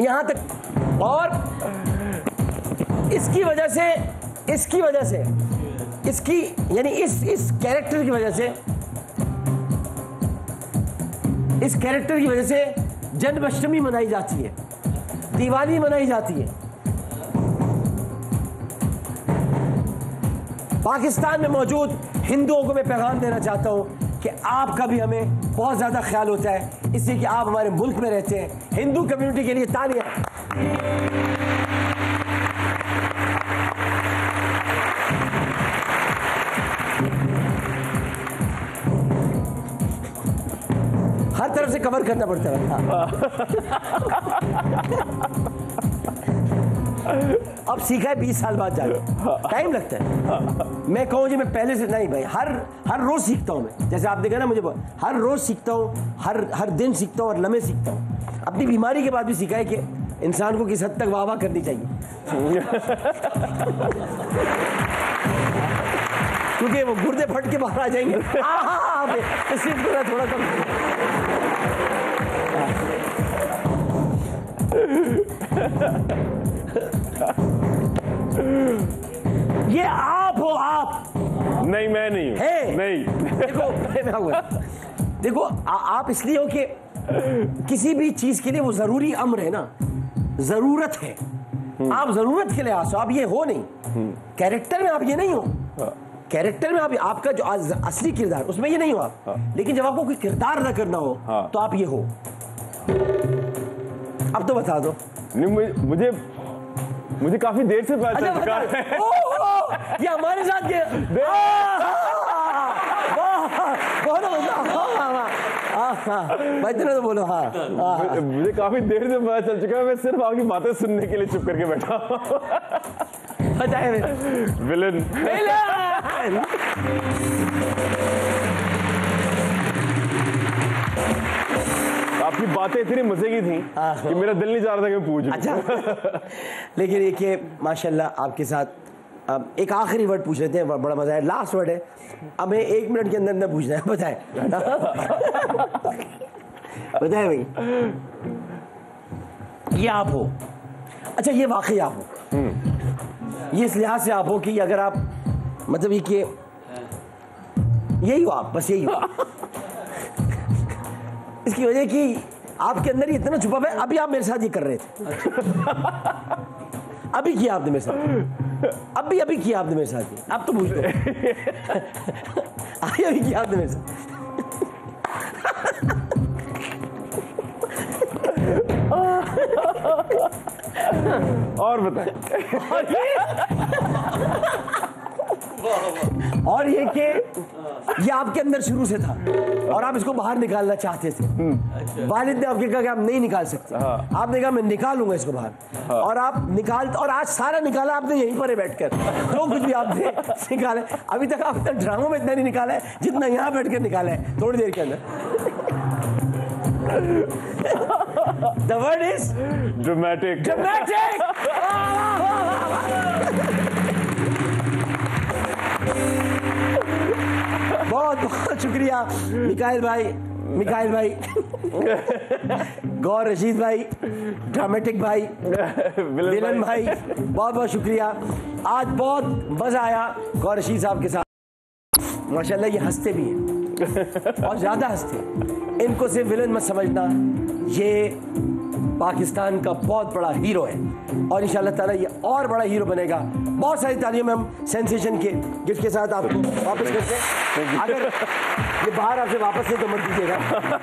यहां तक, और इसकी वजह से इसकी यानी इस कैरेक्टर की वजह से, इस कैरेक्टर की वजह से जन्माष्टमी मनाई जाती है, दिवाली मनाई जाती है। पाकिस्तान में मौजूद हिंदुओं को मैं पैगाम देना चाहता हूं कि आपका भी हमें बहुत ज़्यादा ख्याल होता है, इसलिए कि आप हमारे मुल्क में रहते हैं। हिंदू कम्युनिटी के लिए तालियां। हर तरफ से कवर करना पड़ता है। अब सीखा है 20 साल बाद जाके, टाइम लगता है। मैं कहूँ जी मैं पहले से नहीं भाई, हर रोज सीखता हूँ मैं। जैसे आप देखा ना मुझे, हर रोज सीखता हूँ, हर दिन सीखता हूँ और लम्हे सीखता हूँ। अपनी बीमारी के बाद भी सीखा है कि इंसान को किस हद तक वाह करनी चाहिए। क्योंकि वो गुर्दे फट के बाहर आ जाएंगे। इसलिए थोड़ा कम। ये आप हो, आप नहीं, मैं नहीं हूं। नहीं देखो आप इसलिए हो कि किसी भी चीज के लिए वो जरूरी अम्र है ना, जरूरत है। आप जरूरत के लिए आसो, आप ये हो नहीं। कैरेक्टर में आप ये नहीं हो। कैरेक्टर में आपका जो असली किरदार उसमें ये नहीं हो आप। लेकिन जब आपको कोई किरदार अदा करना हो तो आप ये हो। अब तो बता दो। नहीं, मुझे काफी देर से पता चल चुका है। ये हमारे साथ तो बोलो। हाँ, मुझे काफी देर से पता चल चुका है। मैं सिर्फ आपकी बातें सुनने के लिए चुप करके बैठा हूँ। विलन। आपकी बातें इतनी मजे की थी कि मेरा दिल नहीं चाह रहा था कि मैं पूछूं। अच्छा। लेकिन ये कि माशाल्लाह आपके साथ अब एक आखिरी वर्ड पूछ लेते हैं, बड़ा मजा है। लास्ट वर्ड है, अब 1 मिनट के अंदर पूछना है। बताए बताए भाई, ये आप हो। अच्छा, ये वाकई आप हो। ये इस लिहाज से आप हो कि अगर आप मतलब ये कि यही हो आप, बस यही हो। इसकी वजह कि आपके अंदर ही इतना छुपा है। अभी आप मेरे साथ ये कर रहे थे। अभी किया आपने मेरे साथ, अभी किया आपने मेरे साथ। अब तो पूछ दो। अभी किया आपने मेरे साथ। और बताएं। और ये कि ये आपके अंदर शुरू से था और आप इसको बाहर निकालना चाहते थे। वालिद ने आपके कहा कि आप नहीं निकाल सकते। आपने कहा मैं निकालूंगा इसको बाहर। और आप निकाल, और आज सारा निकाला आपने यहीं पर बैठकर। जो कुछ भी आपने निकाला, अभी तक आपने ड्रामों में इतना नहीं निकाला है जितना यहाँ बैठकर निकाला है थोड़ी देर के अंदर। The word is dramatic. बहुत बहुत शुक्रिया मिकाइल भाई, गौर रशीद भाई, ड्रामेटिक भाई, विलन भाई, बहुत बहुत शुक्रिया। आज बहुत मजा आया गौर रशीद साहब के साथ। माशाल्लाह ये हंसते भी हैं और ज्यादा हंसते। इनको सिर्फ विलन मत समझना, ये पाकिस्तान का बहुत बड़ा हीरो है और इंशाल्लाह ताला ये और बड़ा हीरो बनेगा। बहुत सारी तालियां हम सेंसेशन के गिफ्ट के साथ आपको वापस करते हैं। अगर ये बाहर आपसे वापस ले तो मत दीजिएगा।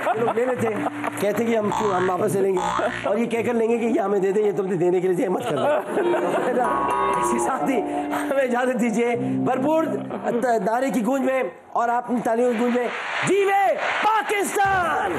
ये लोग ले लेते हैं, कहते कि हम वापस ले लेंगे और ये कहकर लेंगे कि ये हमें दे दें, ये तुमने देने के लिए मत करना। इसी साथ ही हमें इजाजत दीजिए भरपूर नारे की गूंज में और आप तालियों की गूंज में। जीवे पाकिस्तान।